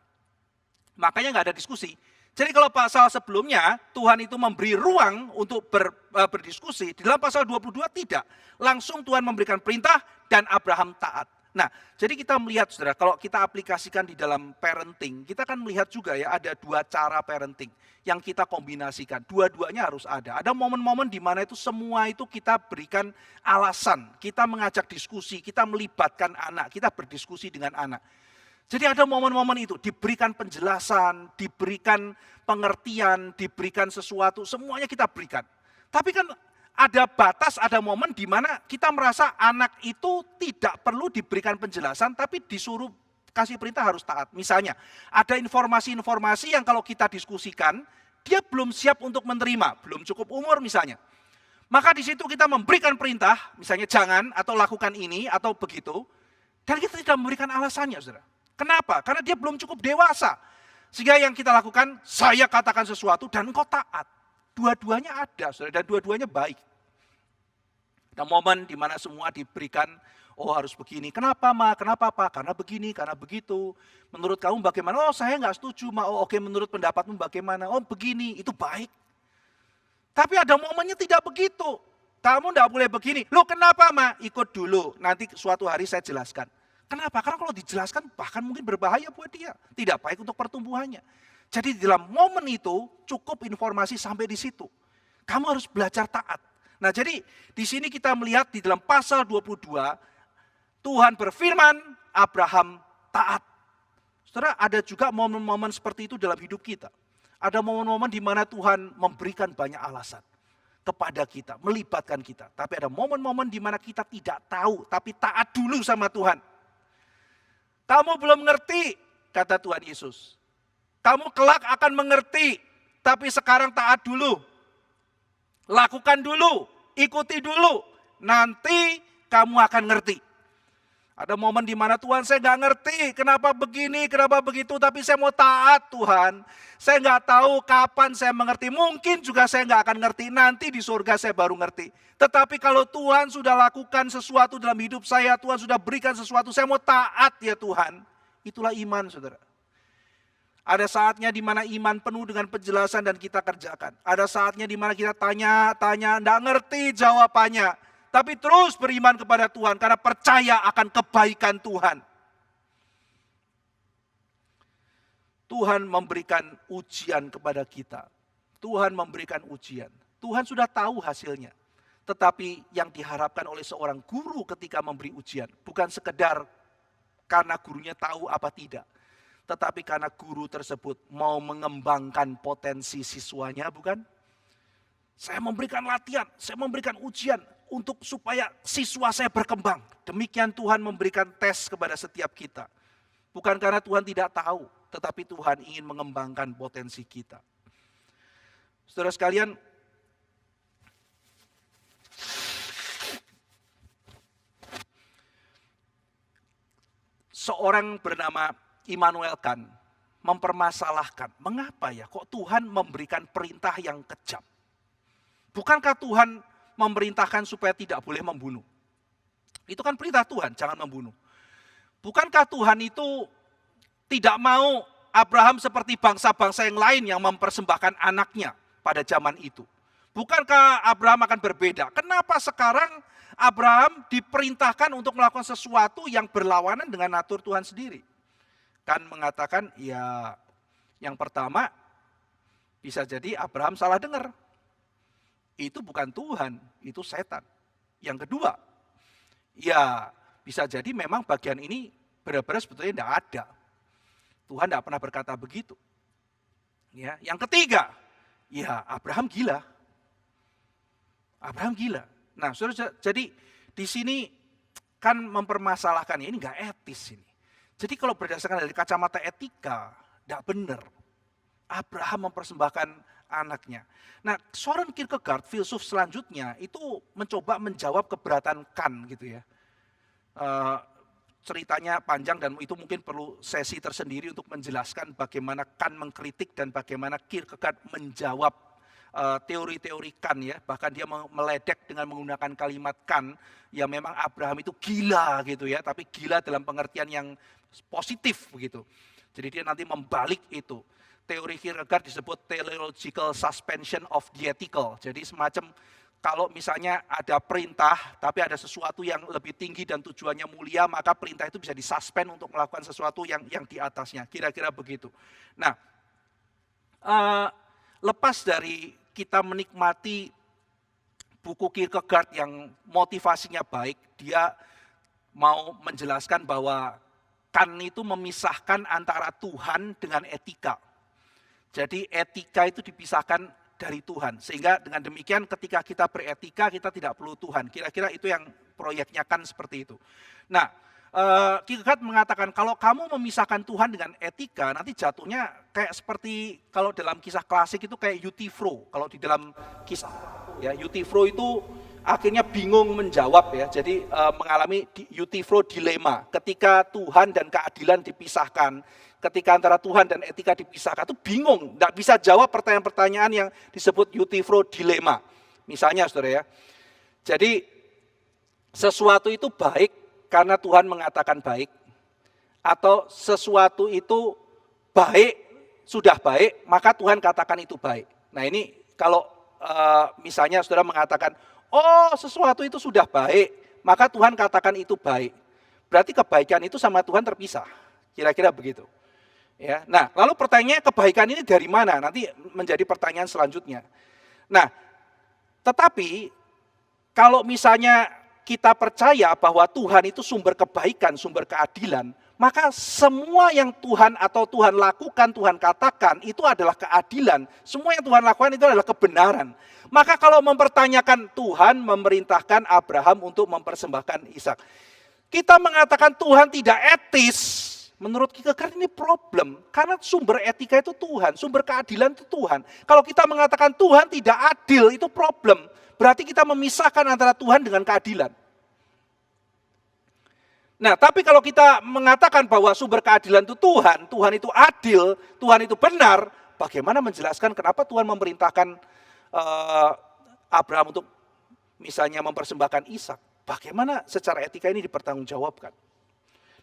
Makanya nggak ada diskusi. Jadi kalau pasal sebelumnya Tuhan itu memberi ruang untuk berdiskusi, di dalam pasal 22 tidak. Langsung Tuhan memberikan perintah dan Abraham taat. Nah, jadi kita melihat saudara, kalau kita aplikasikan di dalam parenting, kita akan melihat juga ya ada dua cara parenting yang kita kombinasikan. Dua-duanya harus ada. Ada momen-momen di mana itu semua itu kita berikan alasan, kita mengajak diskusi, kita melibatkan anak, kita berdiskusi dengan anak. Jadi ada momen-momen itu, diberikan penjelasan, diberikan pengertian, diberikan sesuatu, semuanya kita berikan. Tapi kan ada batas, ada momen di mana kita merasa anak itu tidak perlu diberikan penjelasan, tapi disuruh kasih perintah harus taat. Misalnya, ada informasi-informasi yang kalau kita diskusikan, dia belum siap untuk menerima, belum cukup umur misalnya. Maka di situ kita memberikan perintah, misalnya jangan atau lakukan ini atau begitu, dan kita tidak memberikan alasannya, saudara. Kenapa? Karena dia belum cukup dewasa. Sehingga yang kita lakukan, saya katakan sesuatu dan engkau taat. Dua-duanya ada, saudara, dan dua-duanya baik. Ada momen di mana semua diberikan, oh harus begini. Kenapa, Ma? Kenapa, Pak? Karena begini, karena begitu. Menurut kamu bagaimana? Oh saya nggak setuju, Ma. Oh oke, menurut pendapatmu bagaimana? Oh begini, itu baik. Tapi ada momennya tidak begitu. Kamu nggak boleh begini. Loh kenapa, Ma? Ikut dulu, nanti suatu hari saya jelaskan. Kenapa? Karena kalau dijelaskan bahkan mungkin berbahaya buat dia. Tidak baik untuk pertumbuhannya. Jadi di dalam momen itu cukup informasi sampai di situ. Kamu harus belajar taat. Nah jadi di sini kita melihat di dalam pasal 22, Tuhan berfirman, Abraham taat. Saudara, ada juga momen-momen seperti itu dalam hidup kita. Ada momen-momen di mana Tuhan memberikan banyak alasan. kepada kita, melibatkan kita. Tapi ada momen-momen di mana kita tidak tahu, tapi taat dulu sama Tuhan. Kamu belum ngerti, kata Tuhan Yesus. Kamu kelak akan mengerti, tapi sekarang taat dulu. Lakukan dulu, ikuti dulu. Nanti kamu akan ngerti. Ada momen di mana Tuhan, saya nggak ngerti kenapa begini, kenapa begitu, tapi saya mau taat Tuhan. Saya nggak tahu kapan saya mengerti, mungkin juga saya nggak akan ngerti, nanti di surga saya baru ngerti. Tetapi kalau Tuhan sudah lakukan sesuatu dalam hidup saya, Tuhan sudah berikan sesuatu, saya mau taat ya Tuhan. Itulah iman, saudara. Ada saatnya di mana iman penuh dengan penjelasan dan kita kerjakan. Ada saatnya di mana kita tanya, nggak ngerti jawabannya. Tapi terus beriman kepada Tuhan karena percaya akan kebaikan Tuhan. Tuhan memberikan ujian kepada kita. Tuhan memberikan ujian. Tuhan sudah tahu hasilnya. Tetapi yang diharapkan oleh seorang guru ketika memberi ujian, bukan sekedar karena gurunya tahu apa tidak. Tetapi karena guru tersebut mau mengembangkan potensi siswanya, bukan? Saya memberikan latihan, saya memberikan ujian untuk supaya siswa saya berkembang. Demikian Tuhan memberikan tes kepada setiap kita. Bukan karena Tuhan tidak tahu, tetapi Tuhan ingin mengembangkan potensi kita. Saudara sekalian, seorang bernama Immanuel Kant mempermasalahkan, mengapa ya kok Tuhan memberikan perintah yang kejam? Bukankah Tuhan memerintahkan supaya tidak boleh membunuh? Itu kan perintah Tuhan, jangan membunuh. Bukankah Tuhan itu tidak mau Abraham seperti bangsa-bangsa yang lain yang mempersembahkan anaknya pada zaman itu? Bukankah Abraham akan berbeda? Kenapa sekarang Abraham diperintahkan untuk melakukan sesuatu yang berlawanan dengan natur Tuhan sendiri? Kan mengatakan, ya yang pertama bisa jadi Abraham salah dengar. Itu bukan Tuhan, itu setan. Yang kedua, ya bisa jadi memang bagian ini benar-benar sebetulnya tidak ada. Tuhan tidak pernah berkata begitu. Ya, yang ketiga, ya Abraham gila. Abraham gila. Nah, saudara, jadi di sini kan mempermasalahkan ini nggak etis ini. Jadi kalau berdasarkan dari kacamata etika, tidak benar. Abraham mempersembahkan anaknya. Nah, Soren Kierkegaard, filsuf selanjutnya, itu mencoba menjawab keberatan Kant gitu ya. Ceritanya panjang dan itu mungkin perlu sesi tersendiri untuk menjelaskan bagaimana Kant mengkritik dan bagaimana Kierkegaard menjawab teori-teori Kant ya. Bahkan dia meledek dengan menggunakan kalimat Kant yang memang Abraham itu gila gitu ya, tapi gila dalam pengertian yang positif begitu. Jadi dia nanti membalik itu. Teori Kierkegaard disebut teleological suspension of the ethical. Jadi semacam kalau misalnya ada perintah tapi ada sesuatu yang lebih tinggi dan tujuannya mulia, maka perintah itu bisa disuspend untuk melakukan sesuatu yang di atasnya. Kira-kira begitu. Nah, lepas dari kita menikmati buku Kierkegaard yang motivasinya baik, dia mau menjelaskan bahwa Kant itu memisahkan antara Tuhan dengan etika. Jadi etika itu dipisahkan dari Tuhan. Sehingga dengan demikian ketika kita beretika, kita tidak perlu Tuhan. Kira-kira itu yang proyeknya kan seperti itu. Nah, Kierkegaard mengatakan kalau kamu memisahkan Tuhan dengan etika, nanti jatuhnya kayak seperti kalau dalam kisah klasik itu kayak Euthyphro. Kalau di dalam kisah ya Euthyphro itu akhirnya bingung menjawab ya. Jadi mengalami Euthyphro dilema. Ketika Tuhan dan keadilan dipisahkan, ketika antara Tuhan dan etika dipisahkan, itu bingung, tidak bisa jawab pertanyaan-pertanyaan yang disebut Euthyphro dilema. Misalnya saudara ya, jadi sesuatu itu baik karena Tuhan mengatakan baik, atau sesuatu itu baik, sudah baik, maka Tuhan katakan itu baik. Nah ini kalau misalnya saudara mengatakan, oh sesuatu itu sudah baik, maka Tuhan katakan itu baik. Berarti kebaikan itu sama Tuhan terpisah, kira-kira begitu. Ya, nah, lalu pertanyaannya kebaikan ini dari mana? Nanti menjadi pertanyaan selanjutnya. Nah, tetapi kalau misalnya kita percaya bahwa Tuhan itu sumber kebaikan, sumber keadilan, maka semua yang Tuhan atau Tuhan lakukan, Tuhan katakan itu adalah keadilan. Semua yang Tuhan lakukan itu adalah kebenaran. Maka kalau mempertanyakan Tuhan memerintahkan Abraham untuk mempersembahkan Ishak. Kita mengatakan Tuhan tidak etis. Menurut Kierkegaard ini problem. Karena sumber etika itu Tuhan, sumber keadilan itu Tuhan. Kalau kita mengatakan Tuhan tidak adil itu problem. Berarti kita memisahkan antara Tuhan dengan keadilan. Nah, tapi kalau kita mengatakan bahwa sumber keadilan itu Tuhan, Tuhan itu adil, Tuhan itu benar, bagaimana menjelaskan kenapa Tuhan memerintahkan Abraham untuk misalnya mempersembahkan Ishak? Bagaimana secara etika ini dipertanggungjawabkan?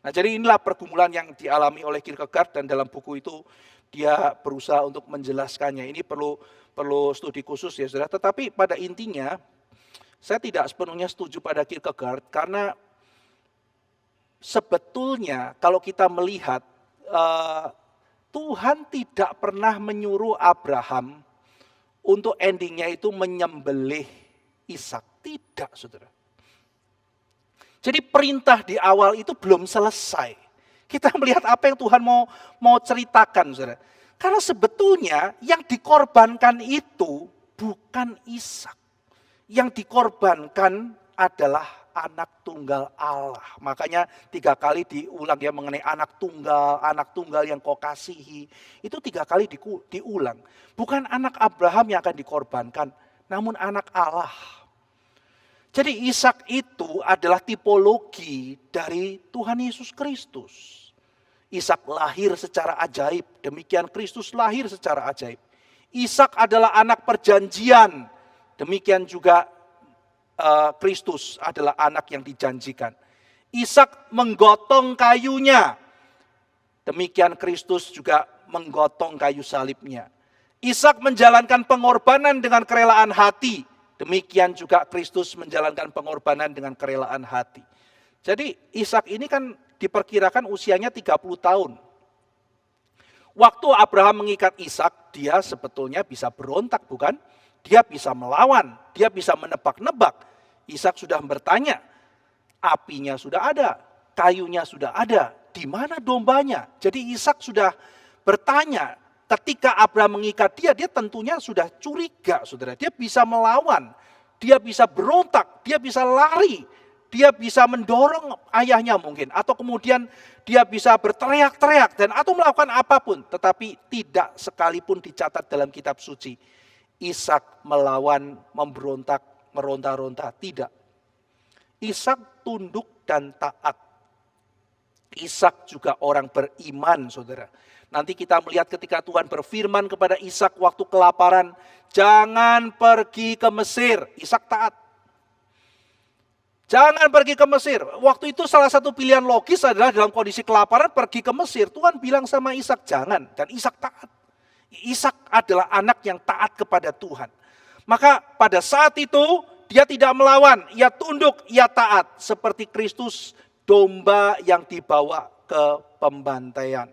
Nah, jadi inilah pergumulan yang dialami oleh Kierkegaard dan dalam buku itu dia berusaha untuk menjelaskannya. Ini perlu studi khusus ya saudara. Tetapi pada intinya saya tidak sepenuhnya setuju pada Kierkegaard karena sebetulnya kalau kita melihat Tuhan tidak pernah menyuruh Abraham untuk endingnya itu menyembelih Ishak. Tidak, saudara. Jadi perintah di awal itu belum selesai. Kita melihat apa yang Tuhan mau ceritakan, saudara. Karena sebetulnya yang dikorbankan itu bukan Ishak. Yang dikorbankan adalah anak tunggal Allah. Makanya 3 kali diulang ya mengenai anak tunggal yang kau kasihi. Itu 3 kali diulang. Bukan anak Abraham yang akan dikorbankan, namun anak Allah. Jadi Ishak itu adalah tipologi dari Tuhan Yesus Kristus. Ishak lahir secara ajaib, demikian Kristus lahir secara ajaib. Ishak adalah anak perjanjian, demikian juga Kristus adalah anak yang dijanjikan. Ishak menggotong kayunya, demikian Kristus juga menggotong kayu salibnya. Ishak menjalankan pengorbanan dengan kerelaan hati, demikian juga Kristus menjalankan pengorbanan dengan kerelaan hati. Jadi Ishak ini kan diperkirakan usianya 30 tahun. Waktu Abraham mengikat Ishak, dia sebetulnya bisa berontak bukan? Dia bisa melawan, dia bisa menebak-nebak. Ishak sudah bertanya, apinya sudah ada, kayunya sudah ada, di mana dombanya? Jadi Ishak sudah bertanya, ketika Abraham mengikat dia tentunya sudah curiga, saudara. Dia bisa melawan, dia bisa berontak, dia bisa lari, dia bisa mendorong ayahnya mungkin. Atau kemudian dia bisa berteriak-teriak dan atau melakukan apapun. Tetapi tidak sekalipun dicatat dalam kitab suci. Ishak melawan, memberontak, meronta-ronta. Tidak. Ishak tunduk dan taat. Ishak juga orang beriman, saudara. Nanti kita melihat ketika Tuhan berfirman kepada Ishak waktu kelaparan, jangan pergi ke Mesir. Ishak taat. Jangan pergi ke Mesir. Waktu itu salah satu pilihan logis adalah dalam kondisi kelaparan pergi ke Mesir. Tuhan bilang sama Ishak jangan, dan Ishak taat. Ishak adalah anak yang taat kepada Tuhan. Maka pada saat itu dia tidak melawan, ia tunduk, ia taat. Seperti Kristus, domba yang dibawa ke pembantaian.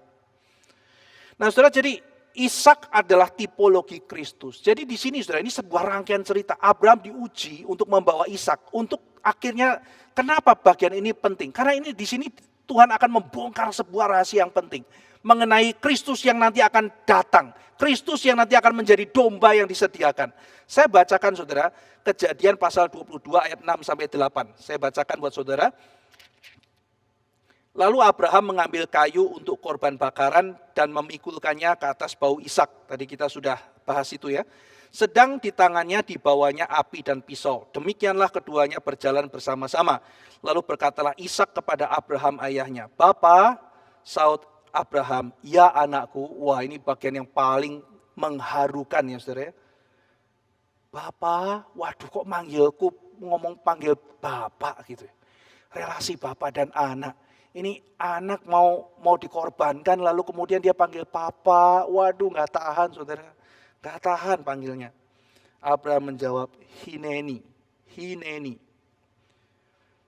Nah saudara, jadi Ishak adalah tipologi Kristus. Jadi di sini saudara, ini sebuah rangkaian cerita. Abraham diuji untuk membawa Ishak. Untuk akhirnya, kenapa bagian ini penting? Karena ini di sini Tuhan akan membongkar sebuah rahasia yang penting. Mengenai Kristus yang nanti akan datang. Kristus yang nanti akan menjadi domba yang disediakan. Saya bacakan saudara, Kejadian pasal 22 ayat 6 sampai 8. Saya bacakan buat saudara. Lalu Abraham mengambil kayu untuk korban bakaran dan memikulkannya ke atas bau Ishak. Tadi kita sudah bahas itu ya. Sedang di tangannya dibawanya api dan pisau. Demikianlah keduanya berjalan bersama-sama. Lalu berkatalah Ishak kepada Abraham ayahnya, "Bapa," saut Abraham, "Ya anakku." Wah, ini bagian yang paling mengharukan ya saudara. "Bapa," waduh kok ngomong panggil bapak gitu. Relasi bapak dan anak. Ini anak mau dikorbankan lalu kemudian dia panggil papa. Waduh gak tahan saudara. Gak tahan panggilnya. Abraham menjawab, "Hineni, hineni."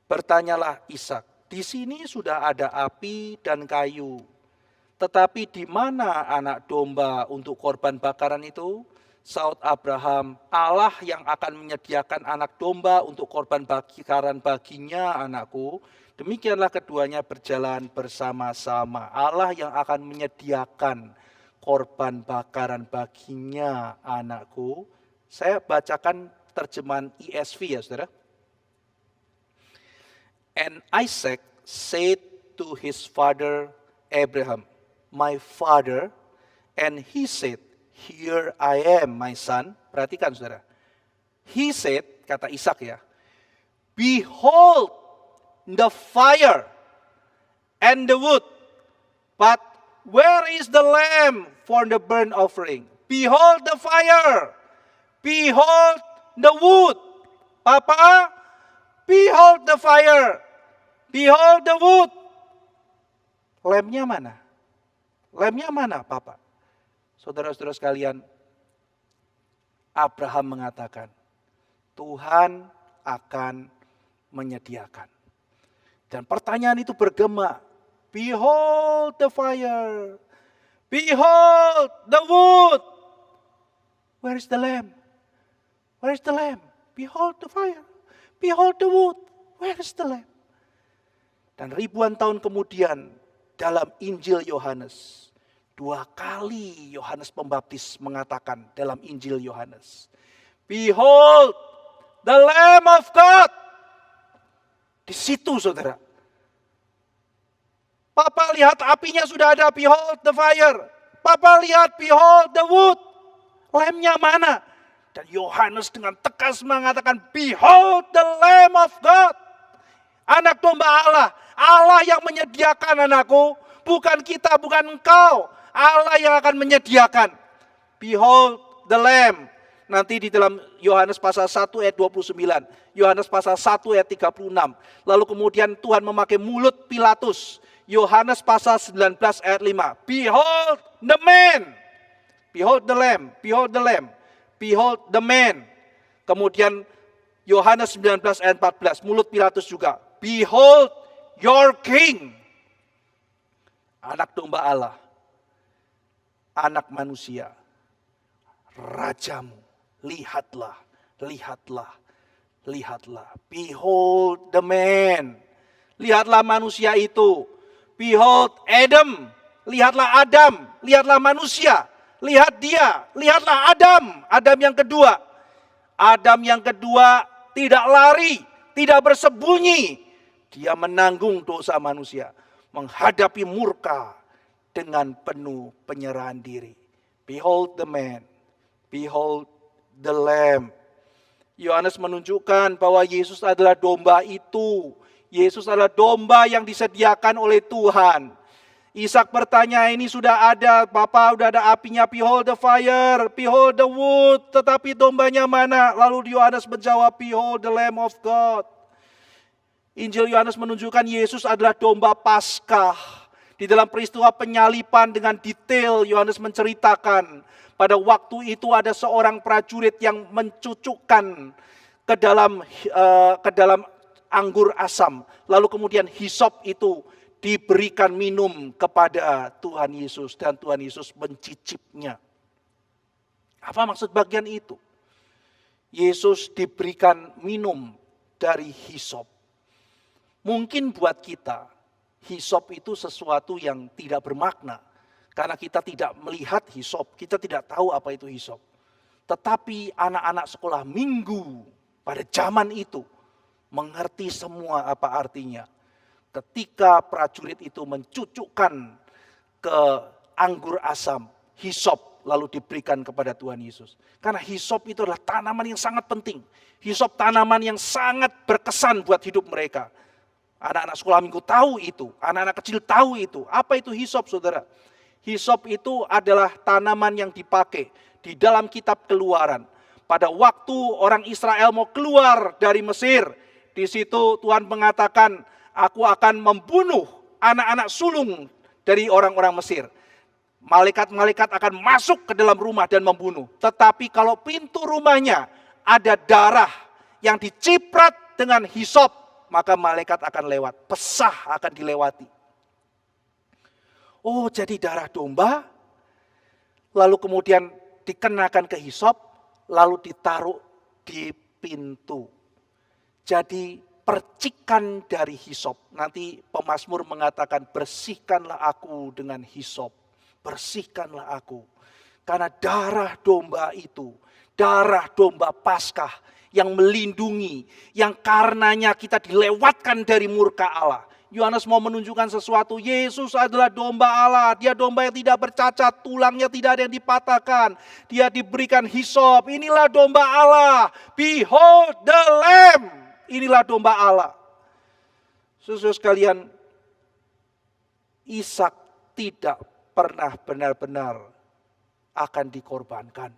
Bertanyalah Ishak, "Di sini sudah ada api dan kayu. Tetapi di mana anak domba untuk korban bakaran itu?" Saut Abraham, "Allah yang akan menyediakan anak domba untuk korban bakaran baginya, anakku. Demikianlah keduanya berjalan bersama-sama. Allah yang akan menyediakan korban bakaran baginya, anakku. Saya bacakan terjemahan ESV ya saudara. And Isaac said to his father Abraham, my father, and he said, here I am, my son. Perhatikan saudara. He said, kata Ishak ya, behold the fire and the wood, but where is the lamb for the burnt offering? Behold the fire, behold the wood. Papa, behold the fire, behold the wood. Lamnya mana? Lamnya mana, Papa? Saudara-saudara sekalian, Abraham mengatakan, Tuhan akan menyediakan. Dan pertanyaan itu bergema, behold the fire, behold the wood. Where is the lamb? Where is the lamb? Behold the fire, behold the wood. Where is the lamb? Dan ribuan tahun kemudian dalam Injil Yohanes, 2 kali Yohanes Pembaptis mengatakan dalam Injil Yohanes, behold the Lamb of God. Di situ saudara. Papa lihat apinya sudah ada, behold the fire. Papa lihat, behold the wood. Lamb-nya mana? Dan Yohanes dengan tegas mengatakan, behold the Lamb of God. Anak domba Allah. Allah yang menyediakan anakku. Bukan kita, bukan engkau. Allah yang akan menyediakan. Behold the Lamb. Nanti di dalam Yohanes pasal 1 ayat 29. Yohanes pasal 1 ayat 36. Lalu kemudian Tuhan memakai mulut Pilatus. Yohanes pasal 19 ayat 5. Behold the man. Behold the lamb. Behold the lamb. Behold the man. Kemudian Yohanes 19 ayat 14. Mulut Pilatus juga. Behold your king. Anak domba Allah. Anak manusia. Rajamu. Lihatlah, lihatlah, lihatlah. Behold the man. Lihatlah manusia itu. Behold Adam. Lihatlah Adam. Lihatlah manusia. Lihat dia. Lihatlah Adam. Adam yang kedua. Adam yang kedua tidak lari. Tidak bersembunyi. Dia menanggung dosa manusia. Menghadapi murka dengan penuh penyerahan diri. Behold the man. Behold the Lamb. Yohanes menunjukkan bahwa Yesus adalah domba itu. Yesus adalah domba yang disediakan oleh Tuhan. Ishak bertanya, ini sudah ada, Bapak sudah ada apinya, behold the fire, behold the wood, tetapi dombanya mana? Lalu Yohanes menjawab, behold the Lamb of God. Injil Yohanes menunjukkan Yesus adalah domba Paskah. Di dalam peristiwa penyalipan dengan detail Yohanes menceritakan, pada waktu itu ada seorang prajurit yang mencucukkan ke dalam anggur asam. Lalu kemudian hisop itu diberikan minum kepada Tuhan Yesus. Dan Tuhan Yesus mencicipnya. Apa maksud bagian itu? Yesus diberikan minum dari hisop. Mungkin buat kita, hisop itu sesuatu yang tidak bermakna. Karena kita tidak melihat hisop, kita tidak tahu apa itu hisop. Tetapi anak-anak sekolah minggu pada zaman itu mengerti semua apa artinya. Ketika prajurit itu mencucukkan ke anggur asam, hisop lalu diberikan kepada Tuhan Yesus. Karena hisop itu adalah tanaman yang sangat penting. Hisop tanaman yang sangat berkesan buat hidup mereka. Anak-anak sekolah minggu tahu itu, anak-anak kecil tahu itu. Apa itu hisop, saudara? Hisop itu adalah tanaman yang dipakai di dalam kitab Keluaran. Pada waktu orang Israel mau keluar dari Mesir, di situ Tuhan mengatakan, aku akan membunuh anak-anak sulung dari orang-orang Mesir. Malaikat-malaikat akan masuk ke dalam rumah dan membunuh. Tetapi kalau pintu rumahnya ada darah yang diciprat dengan hisop, maka malaikat akan lewat, pesah akan dilewati. Oh, jadi darah domba, lalu kemudian dikenakan ke hisop, lalu ditaruh di pintu. Jadi percikan dari hisop. Nanti pemazmur mengatakan, bersihkanlah aku dengan hisop. Bersihkanlah aku. Karena darah domba itu, darah domba Paskah yang melindungi, yang karenanya kita dilewatkan dari murka Allah. Yohanes mau menunjukkan sesuatu, Yesus adalah domba Allah, dia domba yang tidak bercacat, tulangnya tidak ada yang dipatahkan, dia diberikan hisop, inilah domba Allah, behold the lamb, inilah domba Allah. Saudara sekalian, Ishak tidak pernah benar-benar akan dikorbankan.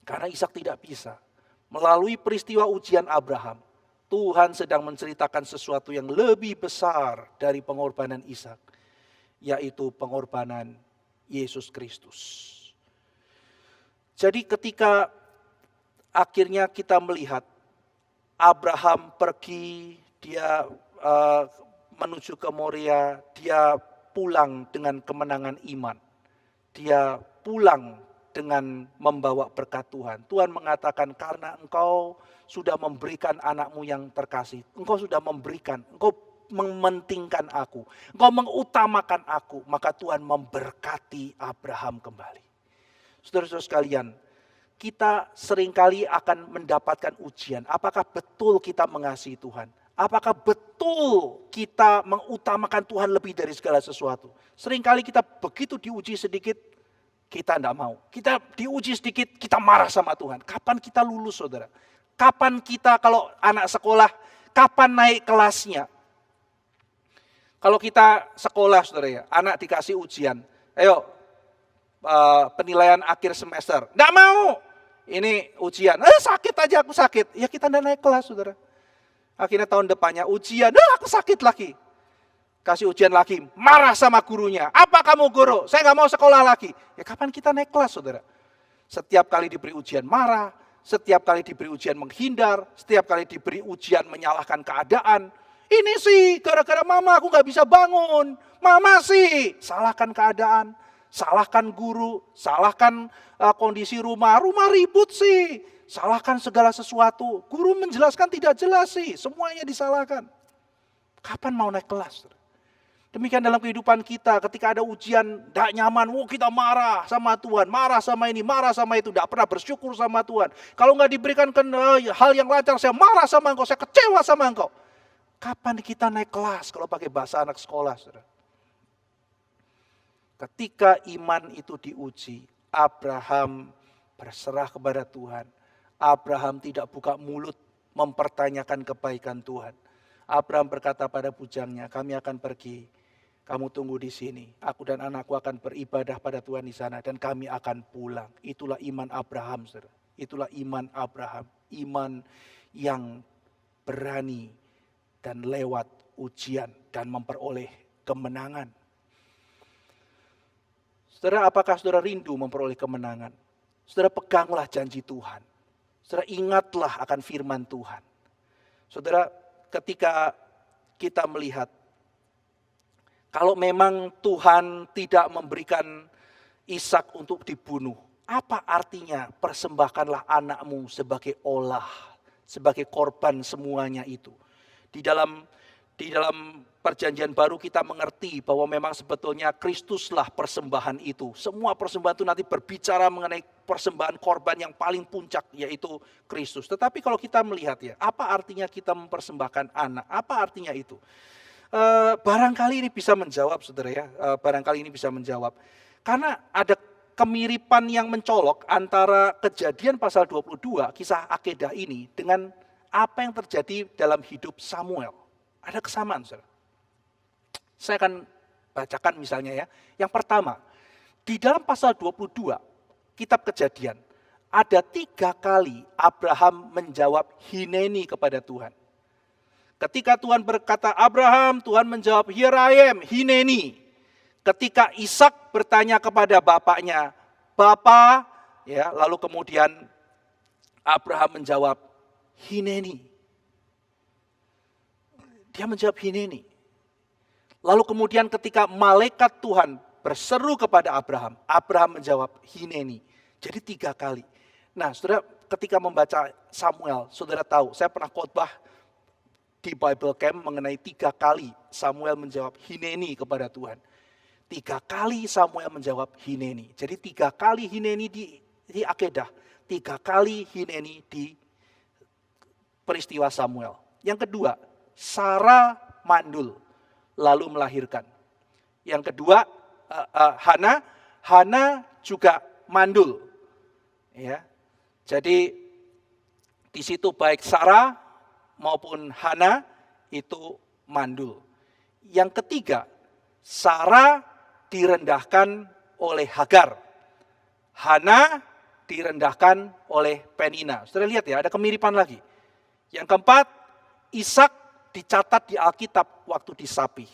Karena Ishak tidak bisa. Melalui peristiwa ujian Abraham, Tuhan sedang menceritakan sesuatu yang lebih besar dari pengorbanan Ishak, yaitu pengorbanan Yesus Kristus. Jadi ketika akhirnya kita melihat Abraham pergi, dia menuju ke Moria, dia pulang dengan kemenangan iman. Dia pulang dengan membawa berkat Tuhan. Tuhan mengatakan, karena engkau sudah memberikan anakmu yang terkasih. Engkau sudah memberikan, engkau mementingkan aku. Engkau mengutamakan aku. Maka Tuhan memberkati Abraham kembali. Saudara-saudara sekalian, kita seringkali akan mendapatkan ujian. Apakah betul kita mengasihi Tuhan? Apakah betul kita mengutamakan Tuhan lebih dari segala sesuatu? Seringkali kita begitu diuji sedikit, kita tidak mau. Kita diuji sedikit, kita marah sama Tuhan. Kapan kita lulus, saudara? Kapan kita kalau anak sekolah, kapan naik kelasnya? Kalau kita sekolah, saudara ya, anak dikasih ujian. Ayo, penilaian akhir semester. Tidak mau. Ini ujian. Sakit aja, aku sakit. Ya kita tidak naik kelas, saudara. Akhirnya tahun depannya ujian. Aku sakit lagi. Kasih ujian lagi, marah sama gurunya. Apa kamu guru? Saya nggak mau sekolah lagi. Ya kapan kita naik kelas, saudara? Setiap kali diberi ujian marah, setiap kali diberi ujian menghindar, setiap kali diberi ujian menyalahkan keadaan. Ini sih gara-gara mama aku nggak bisa bangun. Mama sih, salahkan keadaan, salahkan guru, salahkan kondisi rumah. Rumah ribut sih, salahkan segala sesuatu. Guru menjelaskan tidak jelas sih, semuanya disalahkan. Kapan mau naik kelas? Demikian dalam kehidupan kita, ketika ada ujian, tidak nyaman, kita marah sama Tuhan, marah sama ini, marah sama itu, tidak pernah bersyukur sama Tuhan. Kalau nggak diberikan hal yang lancar, saya marah sama engkau, saya kecewa sama engkau. Kapan kita naik kelas kalau pakai bahasa anak sekolah? Saudara? Ketika iman itu diuji, Abraham berserah kepada Tuhan. Abraham tidak buka mulut mempertanyakan kebaikan Tuhan. Abraham berkata pada bujangnya, kami akan pergi. Kamu tunggu di sini. Aku dan anakku akan beribadah pada Tuhan di sana dan kami akan pulang. Itulah iman Abraham, saudara. Itulah iman Abraham. Iman yang berani dan lewat ujian dan memperoleh kemenangan. Saudara, apakah saudara rindu memperoleh kemenangan? Saudara, peganglah janji Tuhan. Saudara, ingatlah akan firman Tuhan. Saudara, ketika kita melihat, kalau memang Tuhan tidak memberikan Ishak untuk dibunuh, apa artinya persembahkanlah anakmu sebagai olah, sebagai korban semuanya itu. Di dalam perjanjian baru kita mengerti bahwa memang sebetulnya Kristuslah persembahan itu. Semua persembahan itu nanti berbicara mengenai persembahan korban yang paling puncak, yaitu Kristus. Tetapi kalau kita melihat ya, apa artinya kita mempersembahkan anak? Apa artinya itu? Barangkali ini bisa menjawab, saudara ya. Barangkali ini bisa menjawab. Karena ada kemiripan yang mencolok antara Kejadian pasal 22, kisah akedah ini, dengan apa yang terjadi dalam hidup Samuel. Ada kesamaan, saudara. Saya akan bacakan misalnya ya. Yang pertama, di dalam pasal 22, kitab Kejadian, ada 3 kali Abraham menjawab hineni kepada Tuhan. Ketika Tuhan berkata Abraham, Tuhan menjawab here I am, hineni. Ketika Ishak bertanya kepada bapaknya, Bapa, ya, lalu kemudian Abraham menjawab hineni. Dia menjawab hineni. Lalu kemudian ketika malaikat Tuhan berseru kepada Abraham, Abraham menjawab hineni. Jadi 3 kali. Nah, saudara, ketika membaca Samuel, saudara tahu, saya pernah khotbah di Bible Camp mengenai 3 kali Samuel menjawab Hineni kepada Tuhan. 3 kali Samuel menjawab Hineni. Jadi 3 kali Hineni di akedah, 3 kali Hineni di peristiwa Samuel. Yang kedua, Sarah mandul lalu melahirkan. Yang kedua, Hana juga mandul. Ya. Jadi di situ baik Sarah maupun Hana itu mandul. Yang ketiga, Sarah direndahkan oleh Hagar. Hana direndahkan oleh Penina. Sudah lihat ya, ada kemiripan lagi. Yang keempat, Ishak dicatat di Alkitab waktu disapi.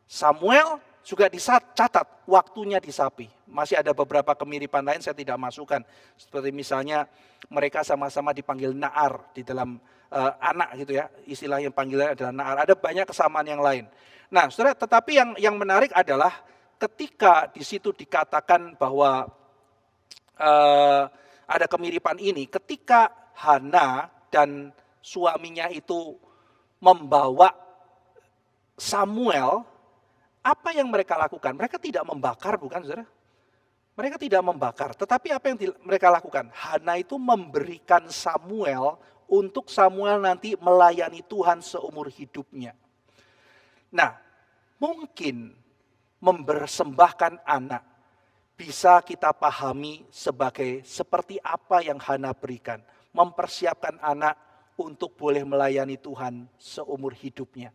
Samuel juga dicatat waktunya disapi. Masih ada beberapa kemiripan lain saya tidak masukkan. Seperti misalnya mereka sama-sama dipanggil Naar di dalam anak gitu ya. Istilah yang panggilannya adalah Naar. Ada banyak kesamaan yang lain. Nah, saudara, tetapi yang menarik adalah ketika di situ dikatakan bahwa ada kemiripan ini, ketika Hana dan suaminya itu membawa Samuel, apa yang mereka lakukan? Mereka tidak membakar, bukan saudara? Mereka tidak membakar, tetapi apa yang mereka lakukan? Hana itu memberikan Samuel untuk Samuel nanti melayani Tuhan seumur hidupnya. Nah, mungkin mempersembahkan anak bisa kita pahami seperti apa yang Hana berikan. Mempersiapkan anak untuk boleh melayani Tuhan seumur hidupnya.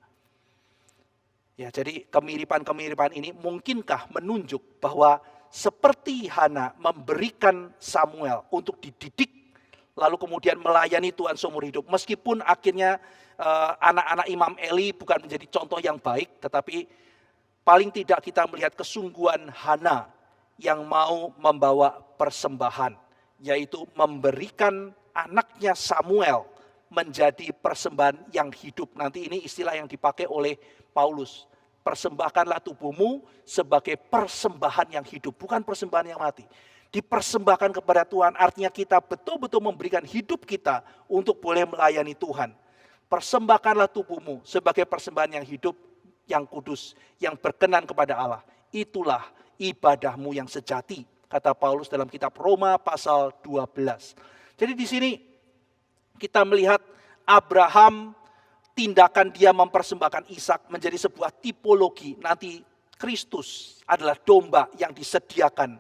Ya, jadi kemiripan-kemiripan ini mungkinkah menunjuk bahwa seperti Hana memberikan Samuel untuk dididik, lalu kemudian melayani Tuhan seumur hidup. Meskipun akhirnya anak-anak Imam Eli bukan menjadi contoh yang baik, tetapi paling tidak kita melihat kesungguhan Hana yang mau membawa persembahan, yaitu memberikan anaknya Samuel menjadi persembahan yang hidup. Nanti ini istilah yang dipakai oleh Paulus. Persembahkanlah tubuhmu sebagai persembahan yang hidup, bukan persembahan yang mati. Dipersembahkan kepada Tuhan artinya kita betul-betul memberikan hidup kita untuk boleh melayani Tuhan. Persembahkanlah tubuhmu sebagai persembahan yang hidup, yang kudus, yang berkenan kepada Allah. Itulah ibadahmu yang sejati, kata Paulus dalam kitab Roma pasal 12. Jadi di sini kita melihat Abraham, tindakan dia mempersembahkan Ishak menjadi sebuah tipologi. Nanti Kristus adalah domba yang disediakan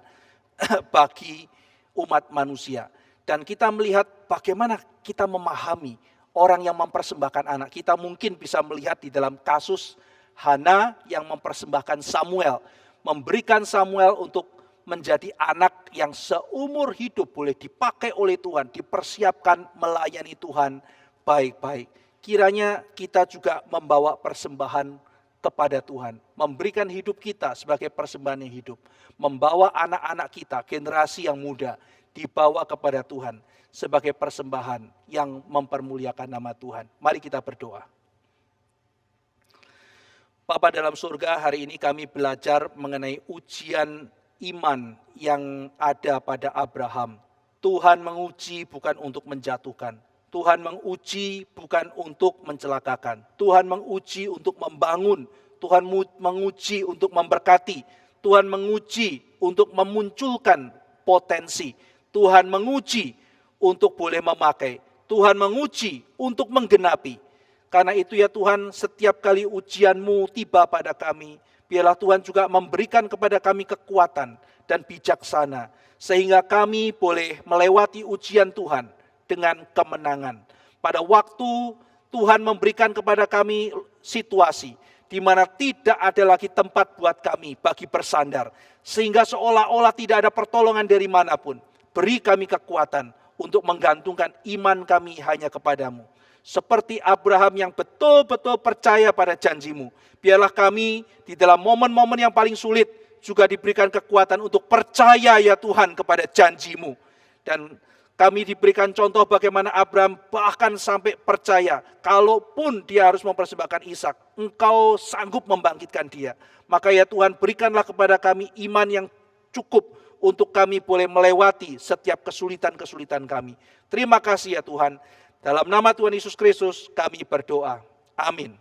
bagi umat manusia. Dan kita melihat bagaimana kita memahami orang yang mempersembahkan anak. Kita mungkin bisa melihat di dalam kasus Hana yang mempersembahkan Samuel. Memberikan Samuel untuk menjadi anak yang seumur hidup boleh dipakai oleh Tuhan. Dipersiapkan melayani Tuhan baik-baik. Kiranya kita juga membawa persembahan kepada Tuhan. Memberikan hidup kita sebagai persembahan yang hidup. Membawa anak-anak kita, generasi yang muda, dibawa kepada Tuhan sebagai persembahan yang mempermuliakan nama Tuhan. Mari kita berdoa. Bapa dalam surga, hari ini kami belajar mengenai ujian iman yang ada pada Abraham. Tuhan menguji bukan untuk menjatuhkan. Tuhan menguji bukan untuk mencelakakan. Tuhan menguji untuk membangun. Tuhan menguji untuk memberkati. Tuhan menguji untuk memunculkan potensi. Tuhan menguji untuk boleh memakai. Tuhan menguji untuk menggenapi. Karena itu ya Tuhan, setiap kali ujian-Mu tiba pada kami, biarlah Tuhan juga memberikan kepada kami kekuatan dan bijaksana. Sehingga kami boleh melewati ujian Tuhan dengan kemenangan. Pada waktu Tuhan memberikan kepada kami situasi di mana tidak ada lagi tempat buat kami bagi bersandar. Sehingga seolah-olah tidak ada pertolongan dari manapun. Beri kami kekuatan untuk menggantungkan iman kami hanya kepadamu. Seperti Abraham yang betul-betul percaya pada janji-Mu. Biarlah kami di dalam momen-momen yang paling sulit juga diberikan kekuatan untuk percaya ya Tuhan kepada janji-Mu. Dan kami diberikan contoh bagaimana Abraham bahkan sampai percaya. Kalaupun dia harus mempersembahkan Ishak, Engkau sanggup membangkitkan dia. Maka ya Tuhan, berikanlah kepada kami iman yang cukup untuk kami boleh melewati setiap kesulitan-kesulitan kami. Terima kasih ya Tuhan. Dalam nama Tuhan Yesus Kristus kami berdoa. Amin.